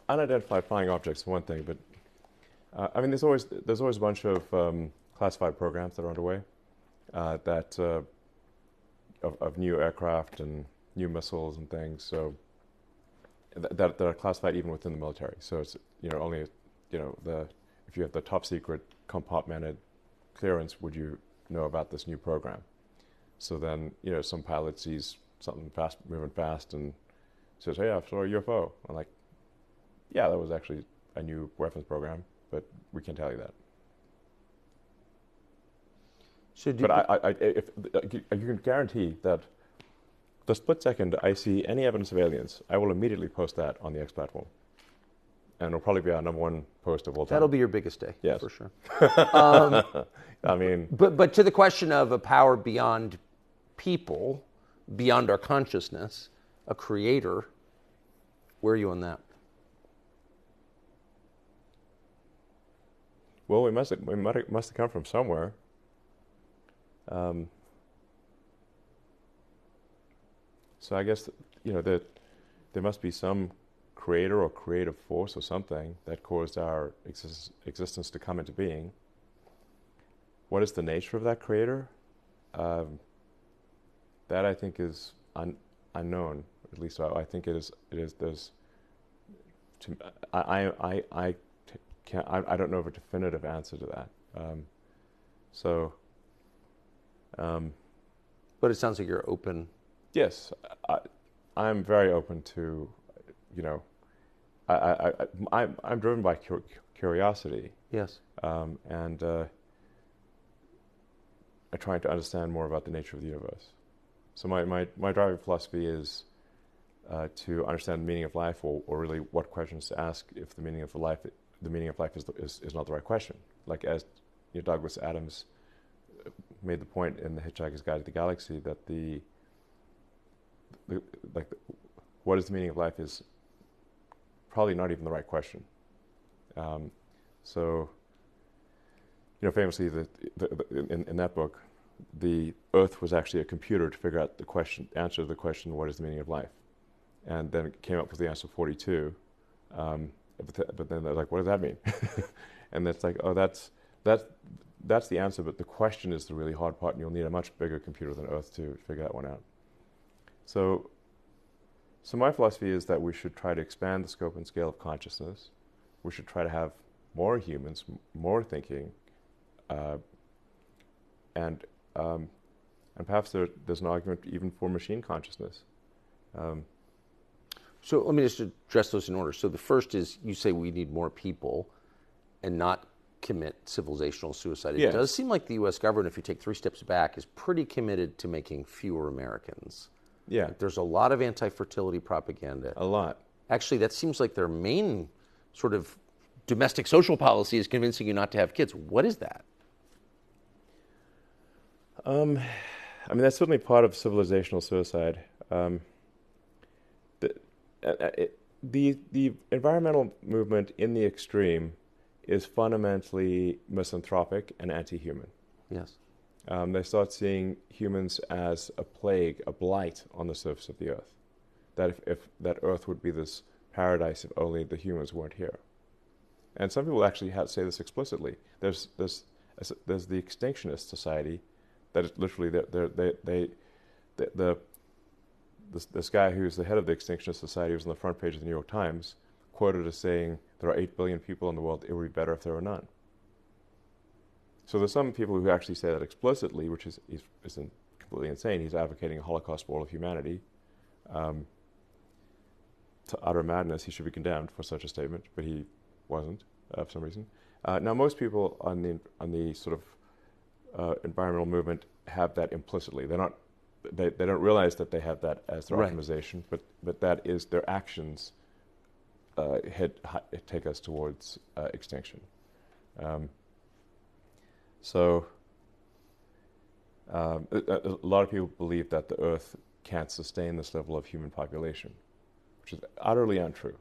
unidentified flying objects is one thing, but there's always a bunch of classified programs that are underway of new aircraft and new missiles and things. So that are classified even within the military. So it's only if you have the top secret compartmented clearance, would you know about this new program? So then some pilot sees something moving fast and says, "Hey, I saw a UFO." I'm like, "Yeah, that was actually a new weapons program, but we can't tell you that." If you can guarantee that the split second I see any evidence of aliens, I will immediately post that on the X platform, and it'll probably be our #1 post of all time. That'll be your biggest day, yes, for sure. But to the question of a power beyond people, beyond our consciousness, a creator, where are you on that? Well, we must have come from somewhere. So I guess that there must be some creator or creative force or something that caused our existence to come into being. What is the nature of that creator? That I think is unknown. At least I think it is. There's. I don't know of a definitive answer to that. But it sounds like you're open. Yes, I'm very open to, I'm driven by curiosity. Yes. And I'm trying to understand more about the nature of the universe. So my driving philosophy is to understand the meaning of life, or really what questions to ask if the meaning of life is not the right question. Like as Douglas Adams made the point in The Hitchhiker's Guide to the Galaxy that what is the meaning of life is probably not even the right question. Famously, in that book, the Earth was actually a computer to figure out answer to the question, what is the meaning of life? And then it came up with the answer 42. But then they're like, what does that mean? And it's like, oh, that's the answer, but the question is the really hard part, and you'll need a much bigger computer than Earth to figure that one out. So my philosophy is that we should try to expand the scope and scale of consciousness. We should try to have more humans, more thinking, and perhaps there's an argument even for machine consciousness. So let me just address those in order. So the first is, you say we need more people and not commit civilizational suicide. It Yes. does seem like the U.S. government, if you take 3 steps back, is pretty committed to making fewer Americans. Yeah. Like there's a lot of anti-fertility propaganda. A lot. Actually, that seems like their main sort of domestic social policy is convincing you not to have kids. What is that? That's certainly part of civilizational suicide. The environmental movement in the extreme is fundamentally misanthropic and anti-human. Yes. They start seeing humans as a plague, a blight on the surface of the Earth. That if that Earth would be this paradise if only the humans weren't here. And some people actually say this explicitly. There's the Extinctionist Society that is literally this guy who's the head of the Extinctionist Society was on the front page of the New York Times, quoted as saying, there are 8 billion people in the world, it would be better if there were none. So there's some people who actually say that explicitly, which is completely insane. He's advocating a Holocaust for all of humanity. To utter madness, he should be condemned for such a statement, but he wasn't for some reason. Now, most people on the sort of environmental movement have that implicitly. They don't realize that they have that as their optimization, but that is their actions take us towards extinction. A lot of people believe that the Earth can't sustain this level of human population, which is utterly untrue.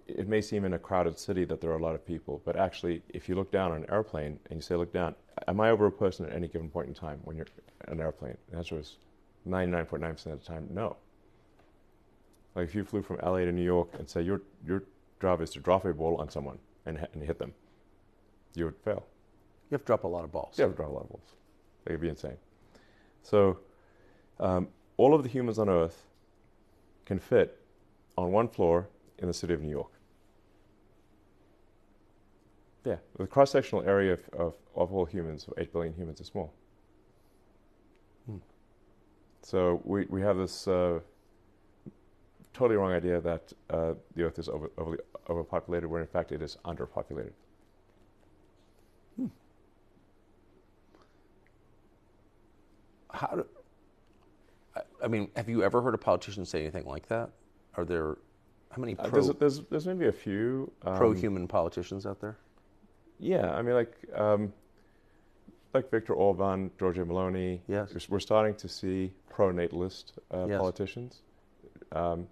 It may seem in a crowded city that there are a lot of people, but actually, if you look down on an airplane and you say, look down, am I over a person at any given point in time when you're on an airplane? The answer is 99.9% of the time, no. Like if you flew from LA to New York and say your job is to drop a ball on someone and hit them, you would fail. You have to drop a lot of balls. You have to drop a lot of balls. That would be insane. So all of the humans on Earth can fit on one floor in the city of New York. Yeah, the cross-sectional area of all humans, of 8 billion humans, is small. So we have this totally wrong idea that the Earth is overpopulated, where in fact it is underpopulated. I mean, have you ever heard a politician say anything like that? Are there, how many there's maybe a few pro-human politicians out there? Yeah, I mean, like Viktor Orban, Giorgia Meloni. Yes. We're starting to see pro-natalist Yes. politicians, and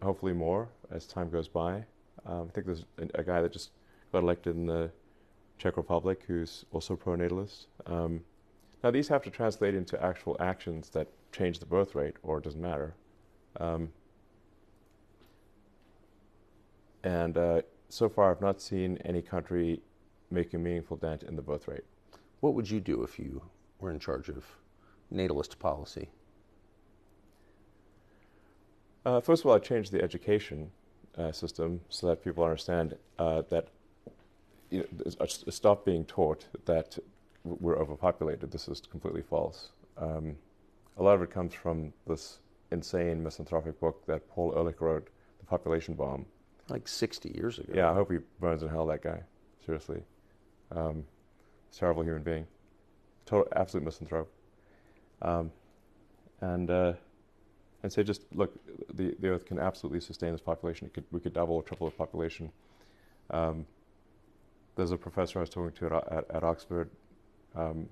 hopefully more as time goes by. I think there's a guy that just got elected in the Czech Republic who's also pro-natalist. Now, these have to translate into actual actions that change the birth rate, or it doesn't matter. So far, I've not seen any country make a meaningful dent in the birth rate. What would you do if you were in charge of natalist policy? First of all, I'd change the education system so that people understand that stop being taught that we're overpopulated. This is completely false. A lot of it comes from this insane misanthropic book that Paul Ehrlich wrote, The Population Bomb. Like 60 years ago. Yeah, I hope he burns in hell, that guy. Seriously. He's a terrible human being. Total, absolute misanthrope. And say, just look, the Earth can absolutely sustain this population. We could double or triple the population. There's a professor I was talking to at Oxford,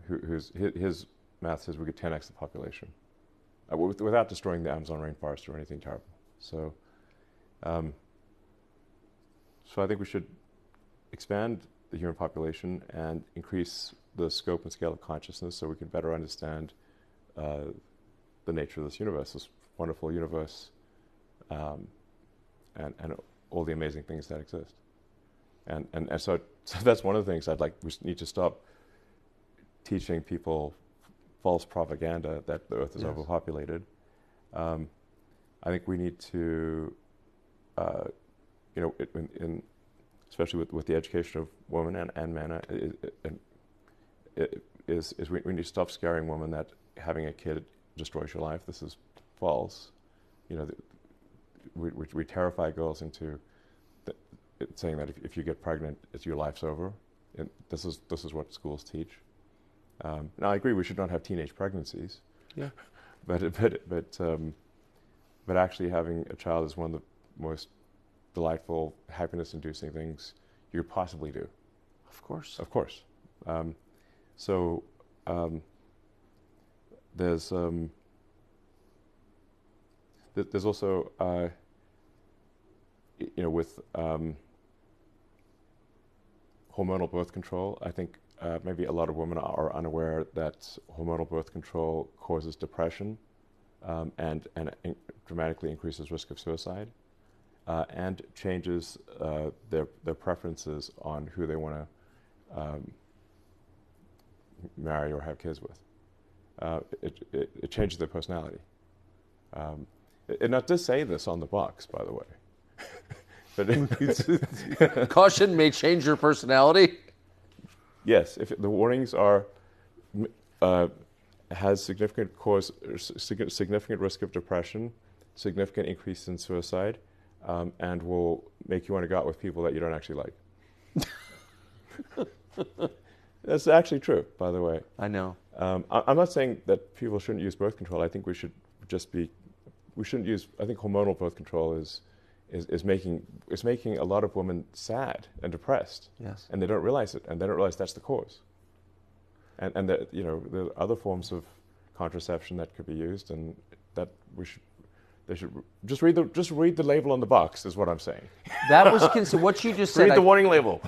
his math says we could 10x the population without destroying the Amazon rainforest or anything terrible. So I think we should expand the human population and increase the scope and scale of consciousness so we can better understand the nature of this universe, this wonderful universe, and all the amazing things that exist. And so that's one of the things we need to stop teaching people false propaganda that the Earth is overpopulated. I think we need to, especially with the education of women and men, we need to stop scaring women that having a kid destroys your life. This is false. We terrify girls into saying that if you get pregnant, your life's over. And this is what schools teach. Now, I agree we should not have teenage pregnancies. Yeah. But actually having a child is one of the most delightful, happiness-inducing things you could possibly do. Of course. Of course. There's also with hormonal birth control, I think maybe a lot of women are unaware that hormonal birth control causes depression and dramatically increases risk of suicide and changes their preferences on who they want to marry or have kids with. It changes their personality. And it does say this on the box, by the way. But Caution may change your personality. Yes, if the warnings are has significant risk of depression, significant increase in suicide, and will make you want to go out with people that you don't actually like. That's actually true, by the way. I know. I'm not saying that people shouldn't use birth control. I think we shouldn't use. I think hormonal birth control is making a lot of women sad and depressed. Yes. And they don't realize it, and they don't realize that's the cause. and that, there are other forms of contraception that could be used, and that they should just read the label on the box is what I'm saying. That was what you just said. Read the warning label.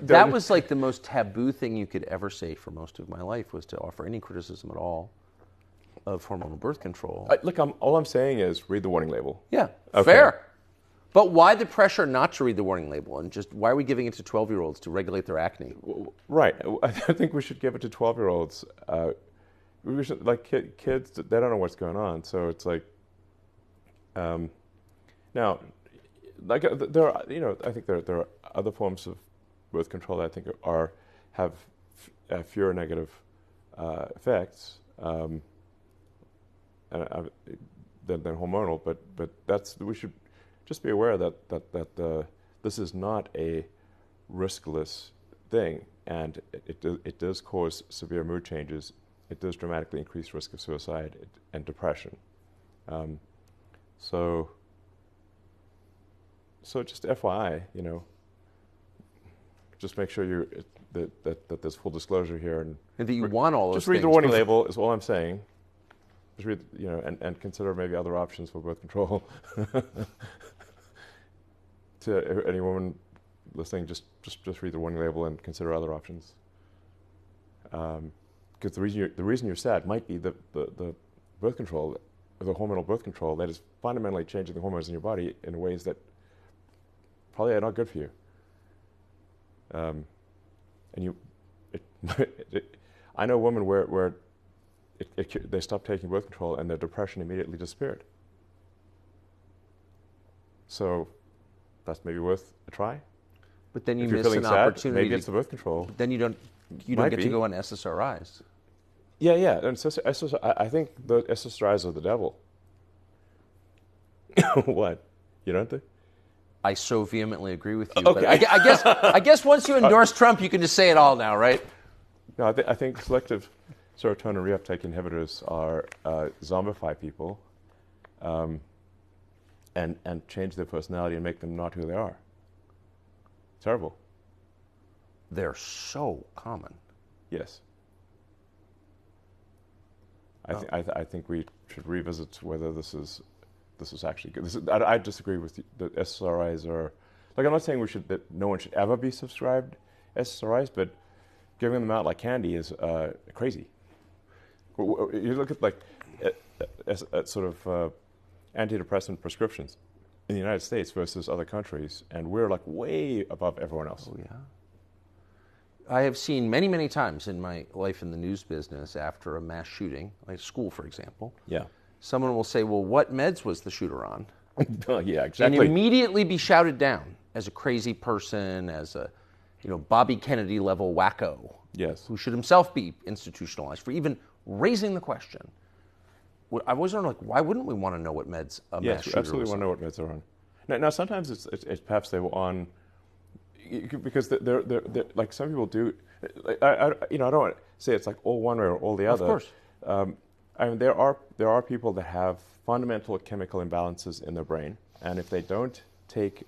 That was like the most taboo thing you could ever say for most of my life, was to offer any criticism at all of hormonal birth control. Look, all I'm saying is read the warning label. Yeah, Okay. fair. But why the pressure not to read the warning label, and just why are we giving it to 12-year-olds to regulate their acne? Right. I think we should give it to 12-year-olds. We should, like, kids, they don't know what's going on, so it's like, now, like, there are, I think there are other forms of birth control that I think have fewer negative effects than hormonal, but we should just be aware that this is not a riskless thing, and it does cause severe mood changes. It does dramatically increase risk of suicide and depression. So just FYI, just make sure that there's full disclosure here, and that you want all those just read things the warning label is all I'm saying. Just read, and consider maybe other options for birth control. To any woman listening, just read the warning label and consider other options. Because the reason you're sad might be the birth control, the hormonal birth control that is fundamentally changing the hormones in your body in ways that probably are not good for you. I know women where they stopped taking birth control and their depression immediately disappeared. So that's maybe worth a try. But then you if you're miss feeling an sad, opportunity. Maybe it's the birth control. Then you don't get to go on SSRIs. Yeah. And I think the SSRIs are the devil. What? You don't think? I so vehemently agree with you. Okay. But I guess once you endorse Trump, you can just say it all now, right? No, I think selective serotonin reuptake inhibitors are zombify people, and change their personality and make them not who they are. Terrible. They're so common. Yes. I think we should revisit whether this is actually good. I disagree with you. The SSRIs are, like, I'm not saying that no one should ever be subscribed SSRIs, but giving them out like candy is crazy. You look at sort of antidepressant prescriptions in the United States versus other countries, and we're like way above everyone else. Oh, yeah. I have seen many, many times in my life in the news business, after a mass shooting, like school, for example, Yeah. someone will say, well, what meds was the shooter on? Yeah, exactly. And immediately be shouted down as a crazy person, as a Bobby Kennedy level wacko. Yes. Who should himself be institutionalized for even raising the question. I was wondering, why wouldn't we want to know what meds a mass shooter we absolutely was want to know what meds they're on. Now sometimes it's perhaps they were on, because they're like some people do. I don't want to say it's like all one way or all the other. Of course. I mean, there are people that have fundamental chemical imbalances in their brain, and if they don't take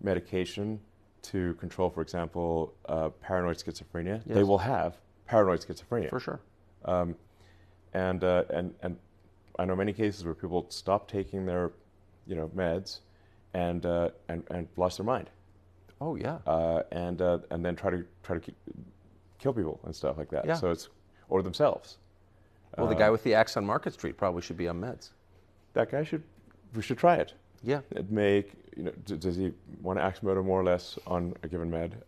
medication to control, for example, paranoid schizophrenia, Yes. they will have paranoid schizophrenia. For sure. And I know many cases where people stop taking their, meds, and lost their mind. Oh, yeah. And then try to kill people and stuff like that. Yeah. So or themselves. Well, the guy with the axe on Market Street probably should be on meds. That guy we should try it. Yeah. It may, does he want to axe murder more or less on a given med?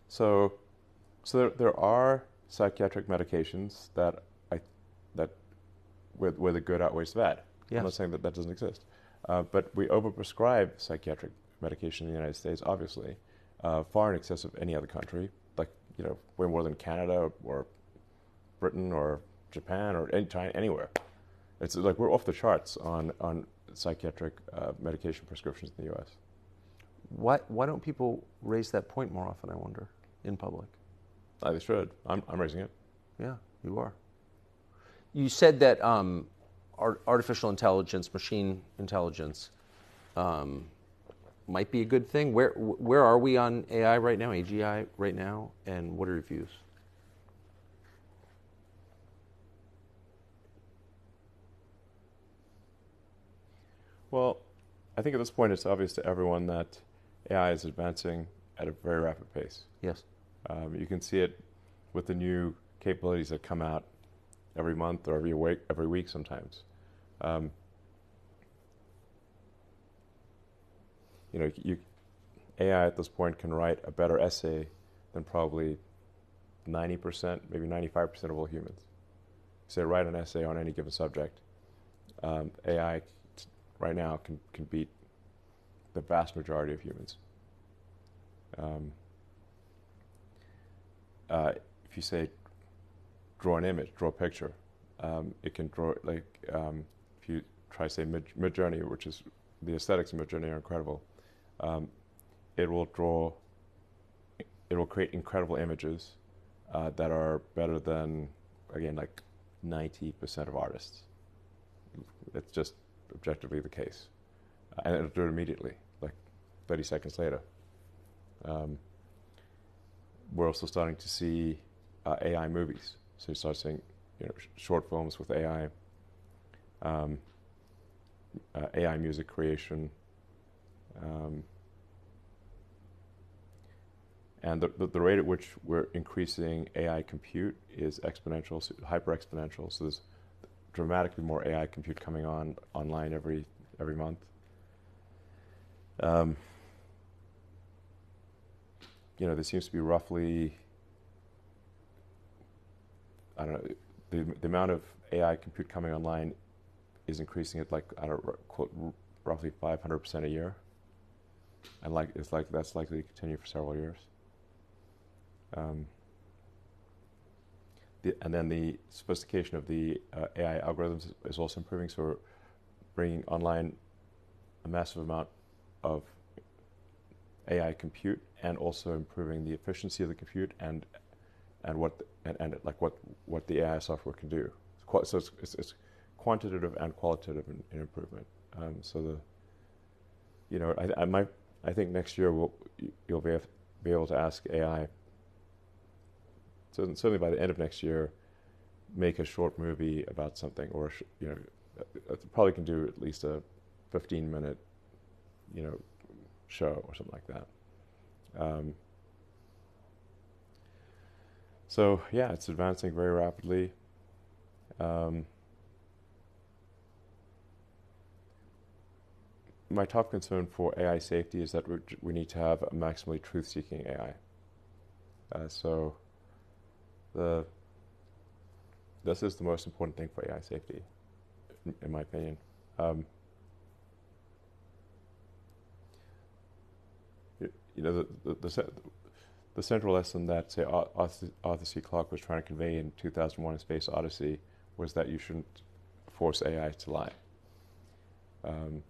So there are psychiatric medications that where the good outweighs the bad. Yes. I'm not saying that doesn't exist, but we overprescribe psychiatric medication in the United States, obviously, far in excess of any other country. Like way more than Canada or Britain or Japan or anywhere. It's like we're off the charts on psychiatric medication prescriptions in the U.S. Why don't people raise that point more often, I wonder, in public? They should. I'm raising it. Yeah, you are. You said that artificial intelligence, machine intelligence, might be a good thing. Where are we on AI right now, AGI right now, and what are your views? Well, I think at this point it's obvious to everyone that AI is advancing at a very rapid pace. Yes. You can see it with the new capabilities that come out every month or every week sometimes. AI at this point can write a better essay than probably 90%, maybe 95% of all humans. Say write an essay on any given subject. AI right now can beat the vast majority of humans. If you say draw an image, draw a picture, it can draw if you try say Midjourney, which is the aesthetics of Midjourney are incredible. It will create incredible images that are better than, again, like 90% of artists. It's just objectively the case. And it'll do it immediately, like 30 seconds later. We're also starting to see AI movies. So you start seeing short films with AI, AI music creation, and the rate at which we're increasing AI compute is exponential, hyper exponential. So there's dramatically more AI compute coming online every month. There seems to be roughly, I don't know, the amount of AI compute coming online is increasing at roughly 500% a year, and that's likely to continue for several years. And then the sophistication of the AI algorithms is also improving. So we're bringing online a massive amount of AI compute, and also improving the efficiency of the compute and what the AI software can do. So it's quantitative and qualitative in improvement. I think next year you'll be able to ask AI. So certainly by the end of next year, make a short movie about something, or probably can do at least a 15-minute, show or something like that. So yeah, it's advancing very rapidly. My top concern for AI safety is that we need to have a maximally truth-seeking AI. This is the most important thing for AI safety, in my opinion. The central lesson that, say, Arthur C. Clarke was trying to convey in 2001: A Space Odyssey was that you shouldn't force AI to lie.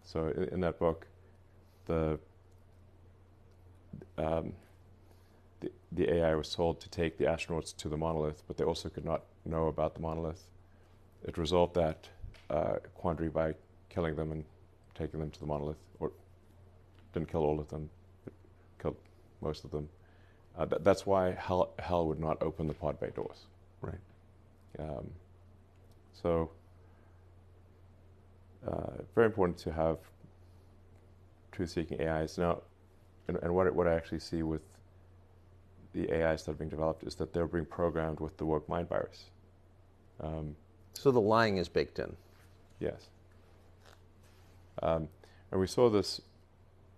So in that book, the AI was told to take the astronauts to the monolith, but they also could not know about the monolith. It resolved that quandary by killing them and taking them to the monolith, or didn't kill all of them, but killed most of them. That's why hell would not open the pod bay doors. Right. Very important to have truth-seeking AIs. Now, and what I actually see with the AIs that are being developed is that they're being programmed with the woke mind virus. So the lying is baked in. Yes. And we saw this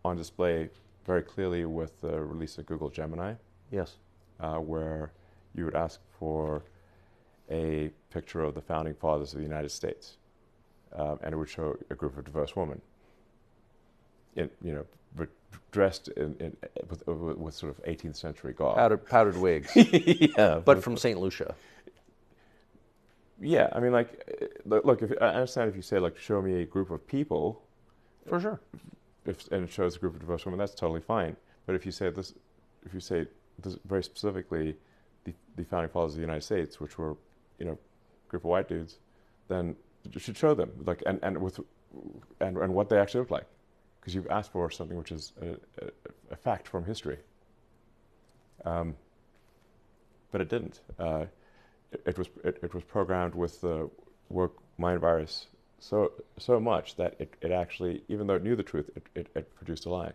on display very clearly with the release of Google Gemini. Yes. Where you would ask for a picture of the founding fathers of the United States, and it would show a group of diverse women, dressed with sort of 18th century garb, powdered wigs. Yeah, but from St. Lucia. Yeah, I mean, look. I understand if you say, show me a group of people, for sure, and it shows a group of diverse women, that's totally fine. But if you say this very specifically, the founding fathers of the United States, which were, a group of white dudes, then you should show them, and what they actually look like. because you've asked for something which is a fact from history. But it didn't. It was programmed with the work mind virus so much that it actually, even though it knew the truth, it produced a lie.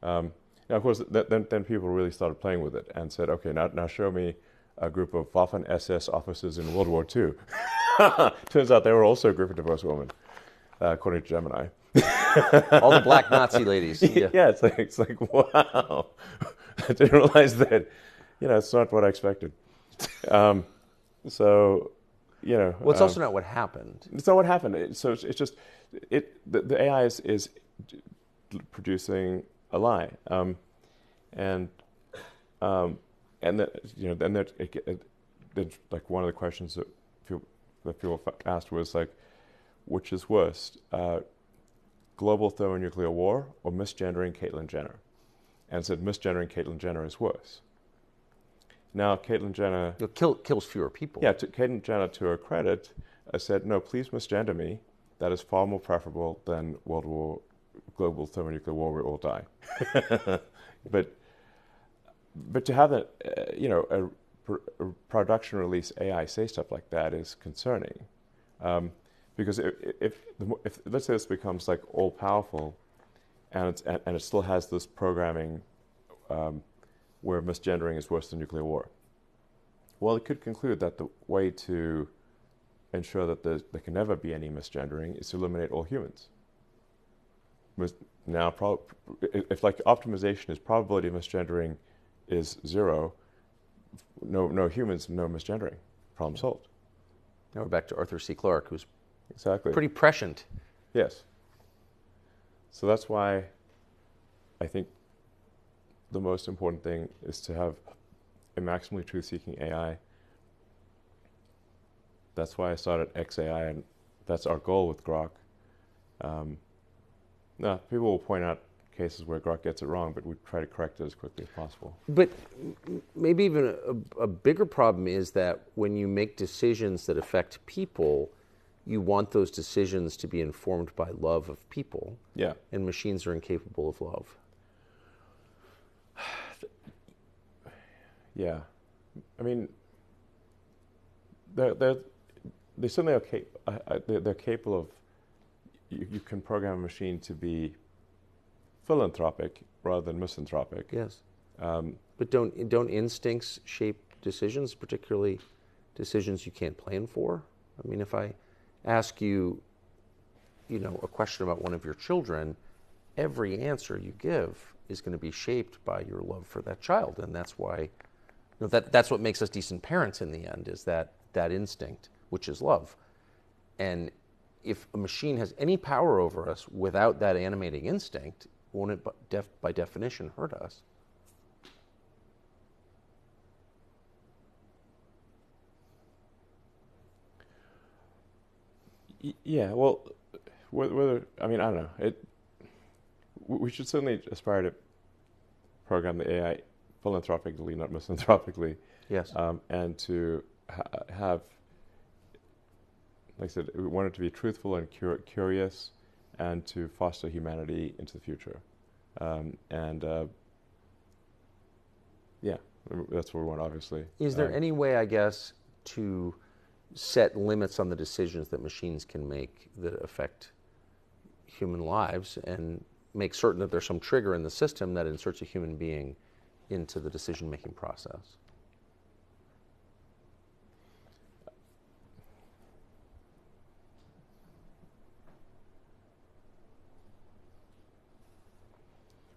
Now, of course, then people really started playing with it and said, okay, now show me a group of Waffen-SS officers in World War II. Turns out they were also a group of divorced women, according to Gemini. All the black Nazi ladies. Yeah. Yeah, it's like wow. I didn't realize that. It's not what I expected. So, Well, it's also not what happened. It's not what happened. So it's just the AI is producing a lie, and then like one of the questions that people asked was like, which is worse, global thermonuclear war or misgendering Caitlyn Jenner? And said misgendering Caitlyn Jenner is worse. Now, Caitlyn Jenner... It kills fewer people. Yeah, Caitlyn Jenner, to her credit, said, no, please misgender me. That is far more preferable than global thermonuclear war where we all die. But to have a production release AI say stuff like that is concerning. Because if let's say this becomes like all powerful, and it still has this programming where misgendering is worse than nuclear war. Well, it could conclude that the way to ensure that there can never be any misgendering is to eliminate all humans. Now, if like optimization is probability of misgendering is 0, no humans, no misgendering. Problem solved. Now we're back to Arthur C. Clarke, who's exactly pretty prescient. Yes. So that's why I think the most important thing is to have a maximally truth-seeking AI. That's why I started XAI, and that's our goal with Grok. Now, people will point out cases where Grok gets it wrong, but we try to correct it as quickly as possible. But maybe even a bigger problem is that when you make decisions that affect people, you want those decisions to be informed by love of people. Yeah. And machines are incapable of love. Yeah. I mean, they certainly are they're capable of, you can program a machine to be philanthropic rather than misanthropic. Yes. But don't instincts shape decisions, particularly decisions you can't plan for? I mean, if I ask you, a question about one of your children, every answer you give is going to be shaped by your love for that child, and that's why, that's what makes us decent parents in the end, is that instinct, which is love. And if a machine has any power over us without that animating instinct, won't it by definition hurt us? Yeah, well, whether I don't know. We should certainly aspire to program the AI philanthropically, not misanthropically. Yes. And to have, like I said, we want it to be truthful and curious, and to foster humanity into the future. Yeah, that's what we want, obviously. Is there any way, I guess, to set limits on the decisions that machines can make that affect human lives, and make certain that there's some trigger in the system that inserts a human being into the decision-making process?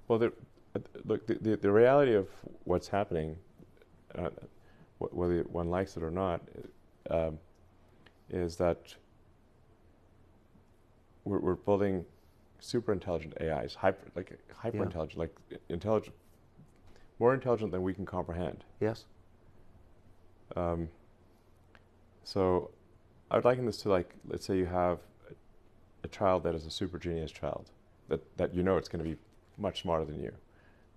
Well, the reality of what's happening, whether one likes it or not, is that we're building super intelligent AIs, hyper intelligent, like intelligent, more intelligent than we can comprehend. Yes. So I would liken this to, like, let's say you have a child that is a super genius child, that it's going to be much smarter than you.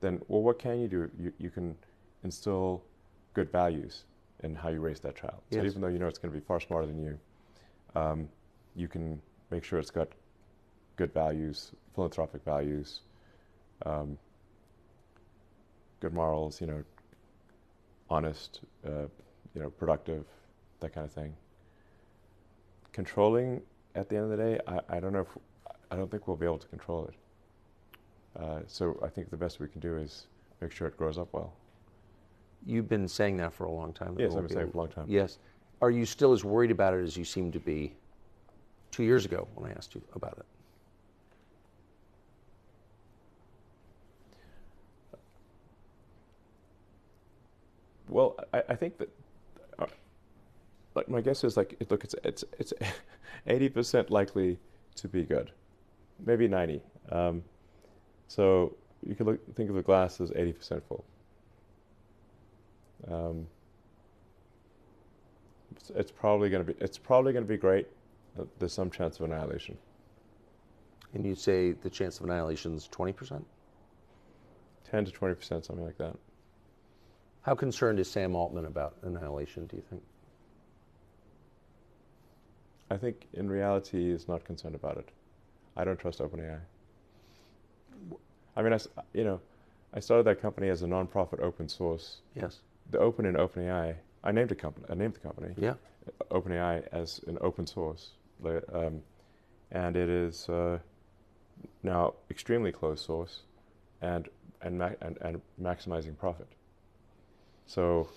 Then, well, what can you do? You can instill good values in how you raise that child. So Yes. even though it's going to be far smarter than you, you can make sure it's got good values, philanthropic values, good morals, honest, productive, that kind of thing. Controlling, at the end of the day, I don't think we'll be able to control it. So I think the best we can do is make sure it grows up well. You've been saying that for a long time. Yes, I've been saying it for a long time. Yes. Are you still as worried about it as you seemed to be 2 years ago when I asked you about it? Well, I think that, like, my guess is, like, look, it's 80% likely to be good, maybe 90. So you could think of the glass as 80% full. It's probably going to be great. There's some chance of annihilation. And you'd say the chance of annihilation is 20%? 10 to 20%, something like that. How concerned is Sam Altman about annihilation, do you think? I think in reality he's not concerned about it. I don't trust OpenAI. I mean, I started that company as a non-profit open source. Yes. The open in OpenAI, I named the company. Yeah. OpenAI as an open source, and it is now extremely closed source, and maximizing profit. So,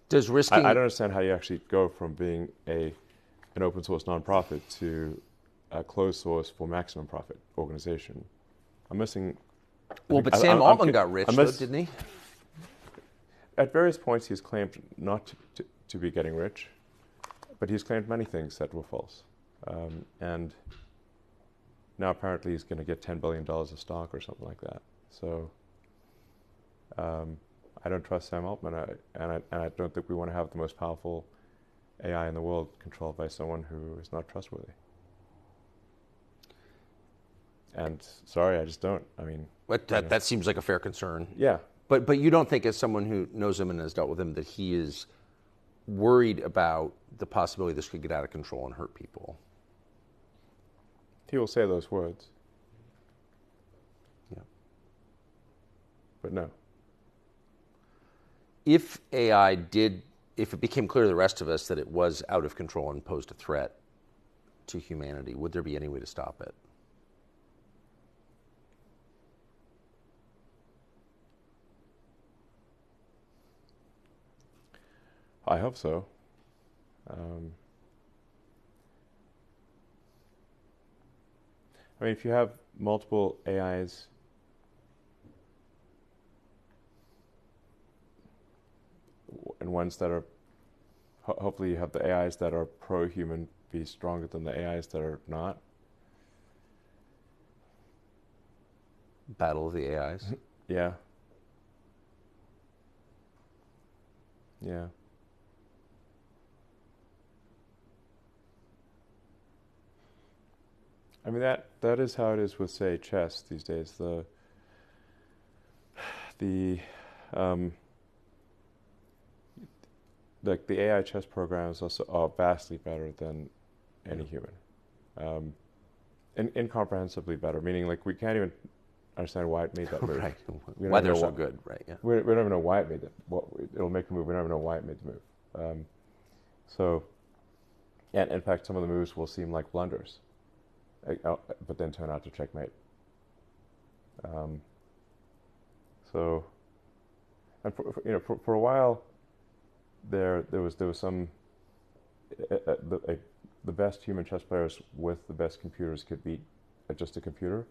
does risking? I don't understand how you actually go from being an open source nonprofit to a closed source for maximum profit organization. I'm missing. Well, but Sam Altman got rich, though, didn't he? At various points, he's claimed not to be getting rich, but he's claimed many things that were false. And now apparently he's going to get $10 billion of stock or something like that. So I don't trust Sam Altman, and I don't think we want to have the most powerful AI in the world controlled by someone who is not trustworthy. And sorry, I just don't. I mean, but that seems like a fair concern. Yeah. But you don't think, as someone who knows him and has dealt with him, that he is worried about the possibility this could get out of control and hurt people? He will say those words. Yeah. But no. If it became clear to the rest of us that it was out of control and posed a threat to humanity, would there be any way to stop it? I hope so. I mean, if you have multiple AIs, and ones that are, hopefully you have the AIs that are pro-human be stronger than the AIs that are not. Battle of the AIs? Yeah. Yeah. I mean, that is how it is with, say, chess these days. Like the AI chess programs also are vastly better than any human, incomprehensibly better. Meaning, like, we can't even understand why it made that move. Right. Why they're so good, right? Yeah. We don't even know why it made that. It'll make a move. We don't even know why it made the move. And in fact, some of the moves will seem like blunders, but then turn out to checkmate. And for a while, there was some the best human chess players with the best computers could beat just a computer,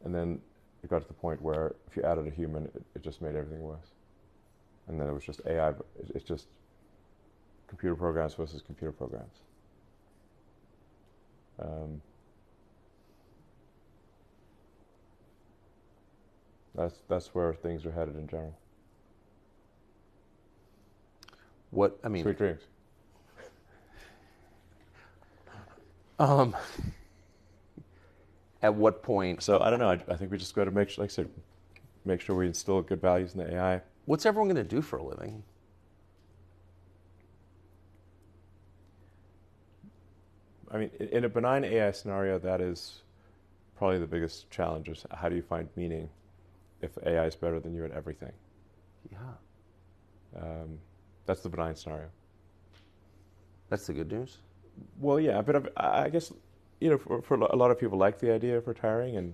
and then it got to the point where if you added a human, it just made everything worse. And then it was just AI. It's just computer programs versus computer programs. That's where things are headed in general. Sweet dreams. At what point? So I don't know. I think we just got to make sure we instill good values in the AI. What's everyone going to do for a living? I mean, in a benign AI scenario, that is probably the biggest challenge is how do you find meaning if AI is better than you at everything? Yeah. That's the benign scenario. That's the good news? Well, yeah, but I guess, for a lot of people like the idea of retiring and,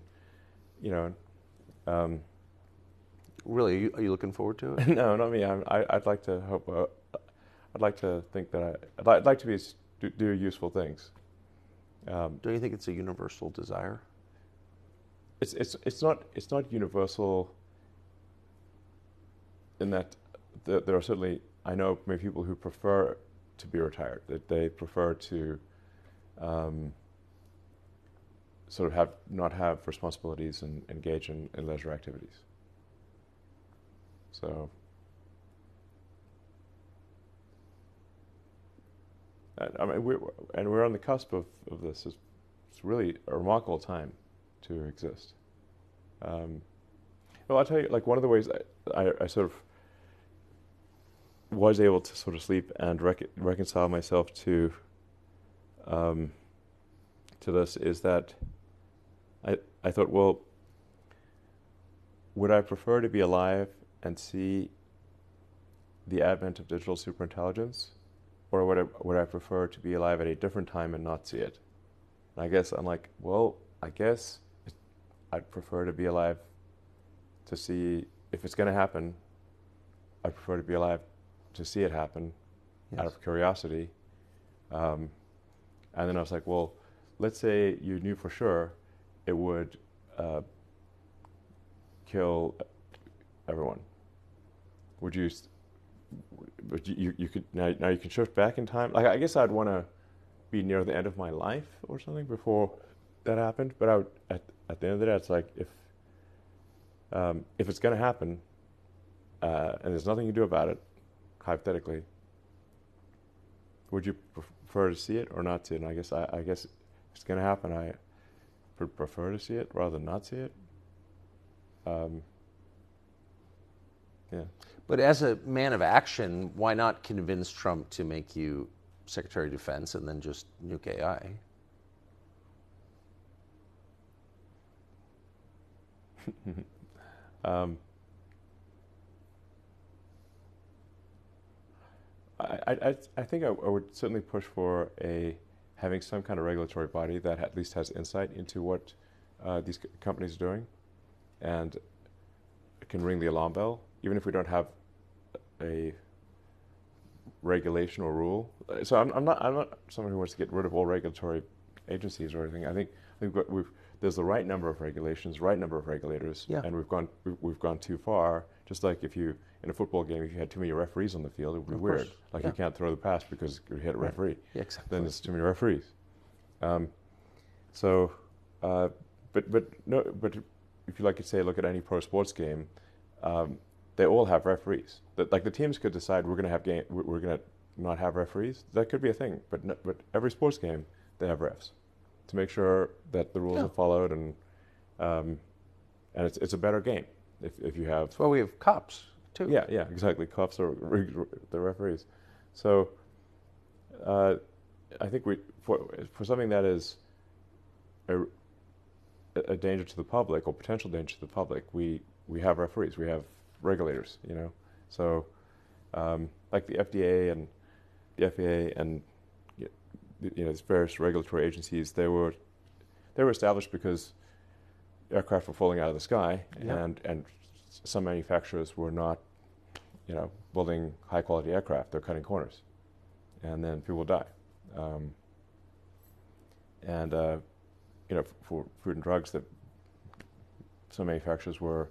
Really, are you looking forward to it? no, not me. I'd like to hope, I'd like to think that I'd like to do useful things. Don't you think it's a universal desire? It's not universal in that there are certainly, I know many people who prefer to be retired, that they prefer to sort of not have responsibilities and engage in leisure activities. So, I mean, we're on the cusp of this. It's really a remarkable time to exist. Well, I'll tell you, like one of the ways I sort of was able to sort of sleep and reconcile myself to this is that I thought, well, would I prefer to be alive and see the advent of digital superintelligence, or would I prefer to be alive at a different time and not see it? And I guess I'm like, well, I guess I'd prefer to be alive to see if it's going to happen. I prefer to be alive to see it happen, Yes. out of curiosity. And then I was like, well, let's say you knew for sure it would kill everyone. Would you? But you could now you can shift back in time. Like I guess I'd want to be near the end of my life or something before that happened. But I would at the end of the day, it's like if it's going to happen, and there's nothing you can do about it, hypothetically, would you prefer to see it or not see it? And I guess if it's going to happen, I would prefer to see it rather than not see it. Yeah. But as a man of action, why not convince Trump to make you Secretary of Defense and then just nuke AI? I think I would certainly push for having some kind of regulatory body that at least has insight into what these companies are doing, and can ring the alarm bell, even if we don't have a regulation or rule. So I'm not someone who wants to get rid of all regulatory agencies or anything. I think there's the right number of regulations, right number of regulators, Yeah. and we've gone too far. Just like if you in a football game, if you had too many referees on the field, it would be Of weird. course. Like Yeah. you can't throw the pass because you hit a referee. Yeah, exactly. Then it's too many referees. So, but if you look at any pro sports game, they all have referees. Like the teams could decide we're going to not have referees. That could be a thing. But every sports game they have refs to make sure that the rules are followed, and it's a better game if you have. That's why we have cops too. Yeah, exactly. Cops are the referees. So I think for something that is a danger to the public or potential danger to the public, we have referees, we have regulators, So like the FDA and the FAA and these various regulatory agencies, they were established because aircraft were falling out of the sky, and some manufacturers were not, building high quality aircraft. They're cutting corners, and then people die. For food and drugs, that some manufacturers were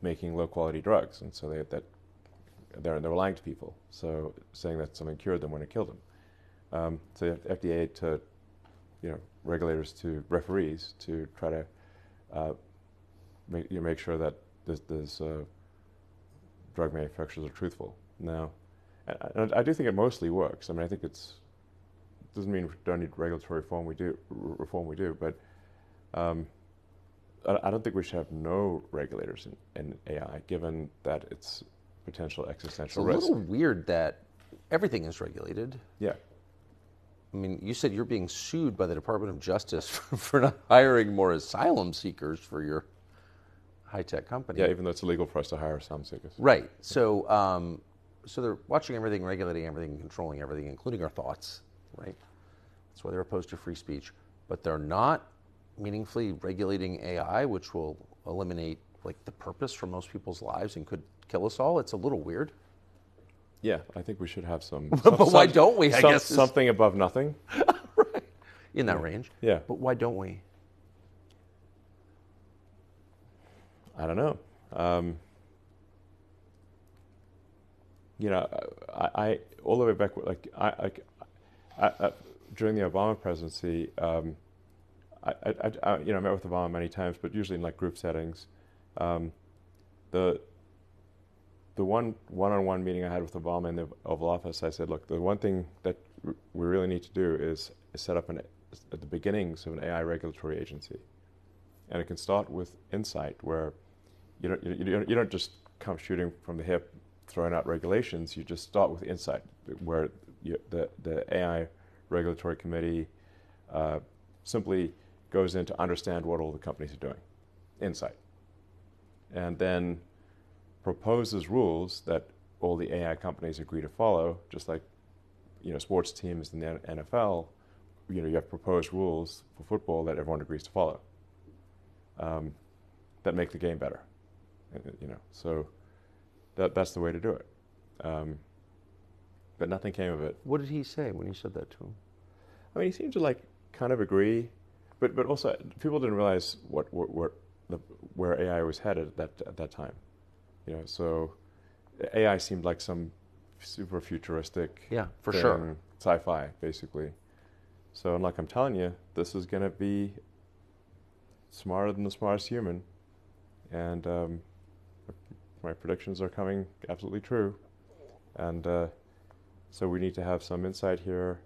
making low quality drugs, and so they were lying to people, so saying that something cured them when it killed them. So you have FDA to, regulators to referees to try to make sure that there's drug manufacturers are truthful. Now, I do think it mostly works. I mean, I think doesn't mean we don't need regulatory reform. We do, but I don't think we should have no regulators in AI, given that it's potential existential risk. It's a little weird that everything is regulated. Yeah. I mean, you said you're being sued by the Department of Justice for not hiring more asylum seekers for your high-tech company. Yeah, even though it's illegal for us to hire asylum seekers. Right. So, so they're watching everything, regulating everything, controlling everything, including our thoughts, right? That's why they're opposed to free speech. But they're not meaningfully regulating AI, which will eliminate like the purpose for most people's lives and could kill us all. It's a little weird. Yeah, I think we should have some. But why don't we? I guess something above nothing. Right. In that range. Yeah. But why don't we? I don't know. I all the way back, like I during the Obama presidency, I met with Obama many times, but usually in like group settings. The one-on-one meeting I had with Obama in the Oval Office, I said, look, the one thing that we really need to do is set up at the beginnings of an AI regulatory agency, and it can start with insight, where you don't just come shooting from the hip, throwing out regulations. You just start with insight, where the AI regulatory committee simply goes in to understand what all the companies are doing, insight, and then proposes rules that all the AI companies agree to follow, just like sports teams in the NFL. You have proposed rules for football that everyone agrees to follow, that make the game better. So that's the way to do it. But nothing came of it. What did he say when you said that to him? I mean, he seemed to like kind of agree, but also people didn't realize where AI was headed at that time. So AI seemed like some super futuristic, for sure, sci-fi basically. So like I'm telling you, this is going to be smarter than the smartest human, and my predictions are coming absolutely true, and so we need to have some insight here,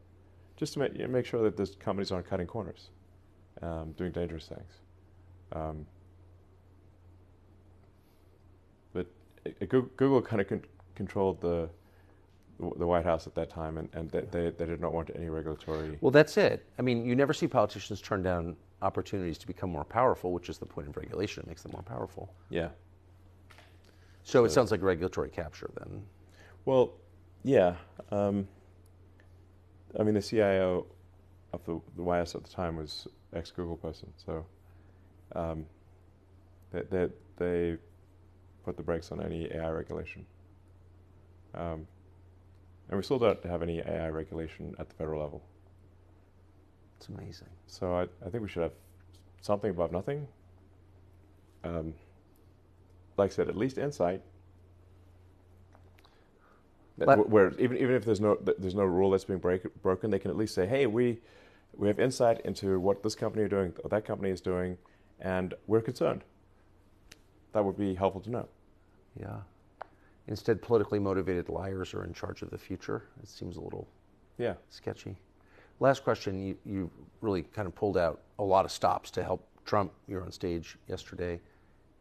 just to make sure that these companies aren't cutting corners, doing dangerous things. But Google kind of controlled the White House at that time, and they did not want any regulatory. Well, that's it. I mean, you never see politicians turn down opportunities to become more powerful, which is the point of regulation. It makes them more powerful. Yeah. So it sounds like regulatory capture then. Well, yeah. I mean, the CIO of the White House at the time was ex-Google person, so they put the brakes on any AI regulation. And we still don't have any AI regulation at the federal level. It's amazing. So I think we should have something above nothing. Like I said, at least insight. Where even if there's no rule that's being broken, they can at least say, hey, we have insight into what this company is doing, or that company is doing, and we're concerned. That would be helpful to know. Yeah. Instead, politically motivated liars are in charge of the future. It seems a little sketchy. Last question, you really kind of pulled out a lot of stops to help Trump. You were on stage yesterday.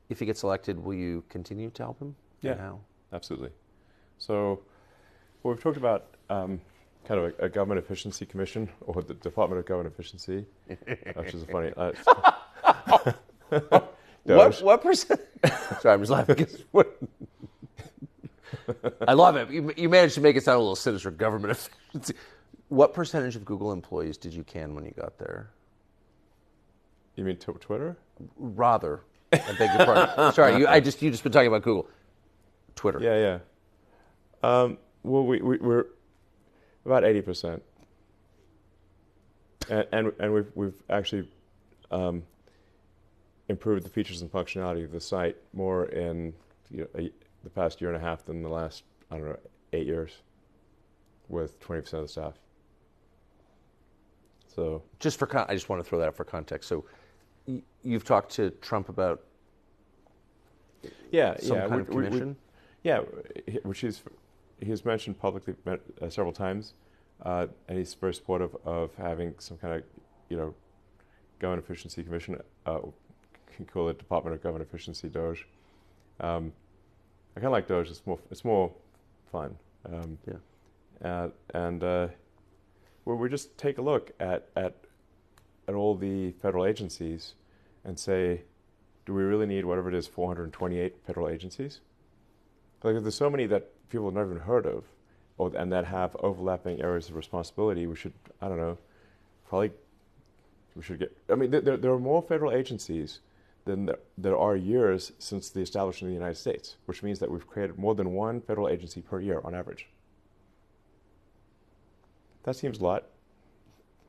If he gets elected, will you continue to help him? Yeah, how? Absolutely. So we've talked about kind of a government efficiency commission, or the Department of Government Efficiency, which is a funny... What percent? Sorry, I'm just laughing. I love it. You managed to make it sound a little sinister. Government efficiency. What percentage of Google employees did you can when you got there? You mean Twitter? Rather, I beg your pardon. Sorry, you just been talking about Google. Twitter. Yeah. Well, we're about 80%, and we've actually improved the features and functionality of the site more in the past year and a half than the last 8 years, with 20% of the staff. So I just want to throw that out for context. So you've talked to Trump about some kind of commission? Which he's mentioned publicly several times, and he's very supportive of having some kind of government efficiency commission. Can call it Department of Government Efficiency, Doge. I kind of like Doge. It's more fun. where we just take a look at all the federal agencies and say, do we really need whatever it is, 428 federal agencies? Like, if there's so many that people have never even heard of, and that have overlapping areas of responsibility, we should, I don't know, probably we should get. I mean, there are more federal agencies than there are years since the establishment of the United States, which means that we've created more than one federal agency per year on average. That seems a lot.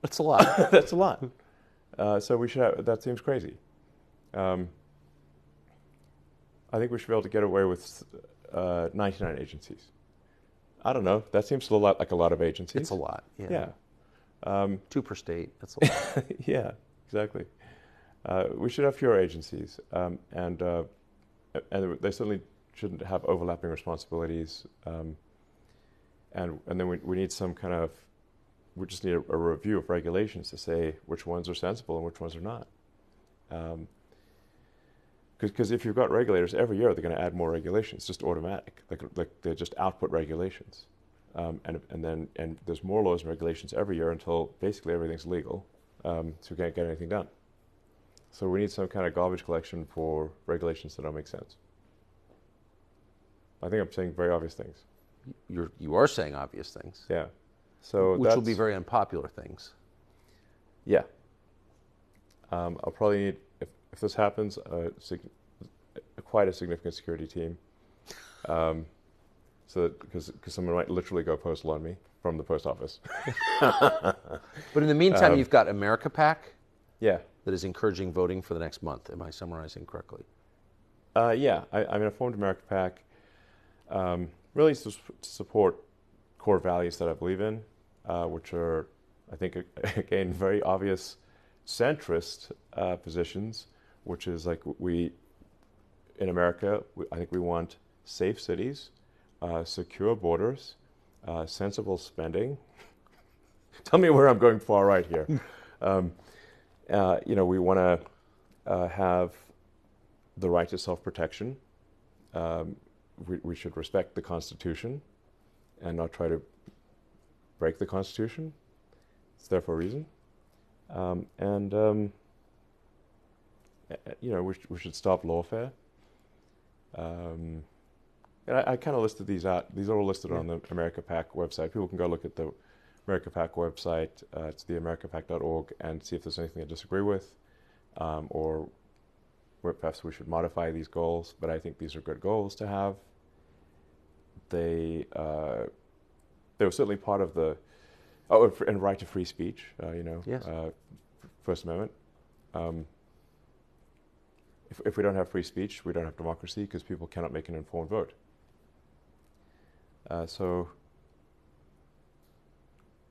That's a lot. That's a lot. So we should have, that seems crazy. I think we should be able to get away with 99 agencies. I don't know. That seems a lot like a lot of agencies. It's a lot. Yeah. Yeah. 2 per state. That's a lot. Yeah, exactly. We should have fewer agencies, and they certainly shouldn't have overlapping responsibilities. And then we need some kind of, we just need a review of regulations to say which ones are sensible and which ones are not. Because if you've got regulators every year, they're going to add more regulations, just automatic. Like they just output regulations, and there's more laws and regulations every year until basically everything's legal, so we can't get anything done. So we need some kind of garbage collection for regulations that don't make sense. I think I'm saying very obvious things. You are saying obvious things. Yeah. So which will be very unpopular things. Yeah. I'll probably need, if this happens, quite a significant security team. So because someone might literally go postal on me from the post office. But in the meantime, you've got America PAC. Yeah. That is encouraging voting for the next month. Am I summarizing correctly? Yeah. I mean, I formed America PAC really to support core values that I believe in, which are, I think, again, very obvious centrist positions, which is like in America, I think we want safe cities, secure borders, sensible spending. Tell me where I'm going far right here. We want to have the right to self-protection. We should respect the Constitution and not try to break the Constitution. It's there for a reason. We should stop lawfare. And I kind of listed these out. These are all listed on the America PAC website. People can go look at the America PAC website. It's theamericapac.org, and see if there's anything I disagree with, or where perhaps we should modify these goals. But I think these are good goals to have. They were certainly part of the and right to free speech. Yes. First Amendment. If we don't have free speech, we don't have democracy, because people cannot make an informed vote. So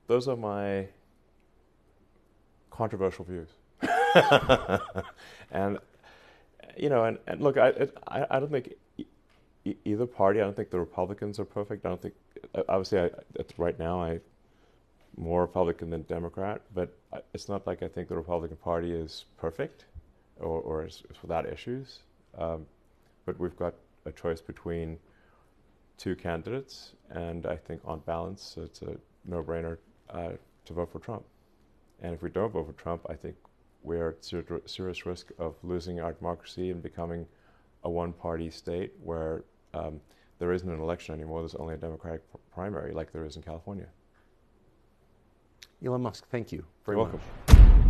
those are my controversial views. And look, I don't think either party. I don't think the Republicans are perfect. I don't think, obviously, right now I'm more Republican than Democrat, but it's not like I think the Republican Party is perfect or is without issues. But we've got a choice between 2 candidates, and I think on balance it's a no-brainer to vote for Trump. And if we don't vote for Trump, I think we're at serious risk of losing our democracy and becoming a one-party state where there isn't an election anymore. There's only a Democratic primary, like there is in California. Elon Musk, thank you very You're much. welcome.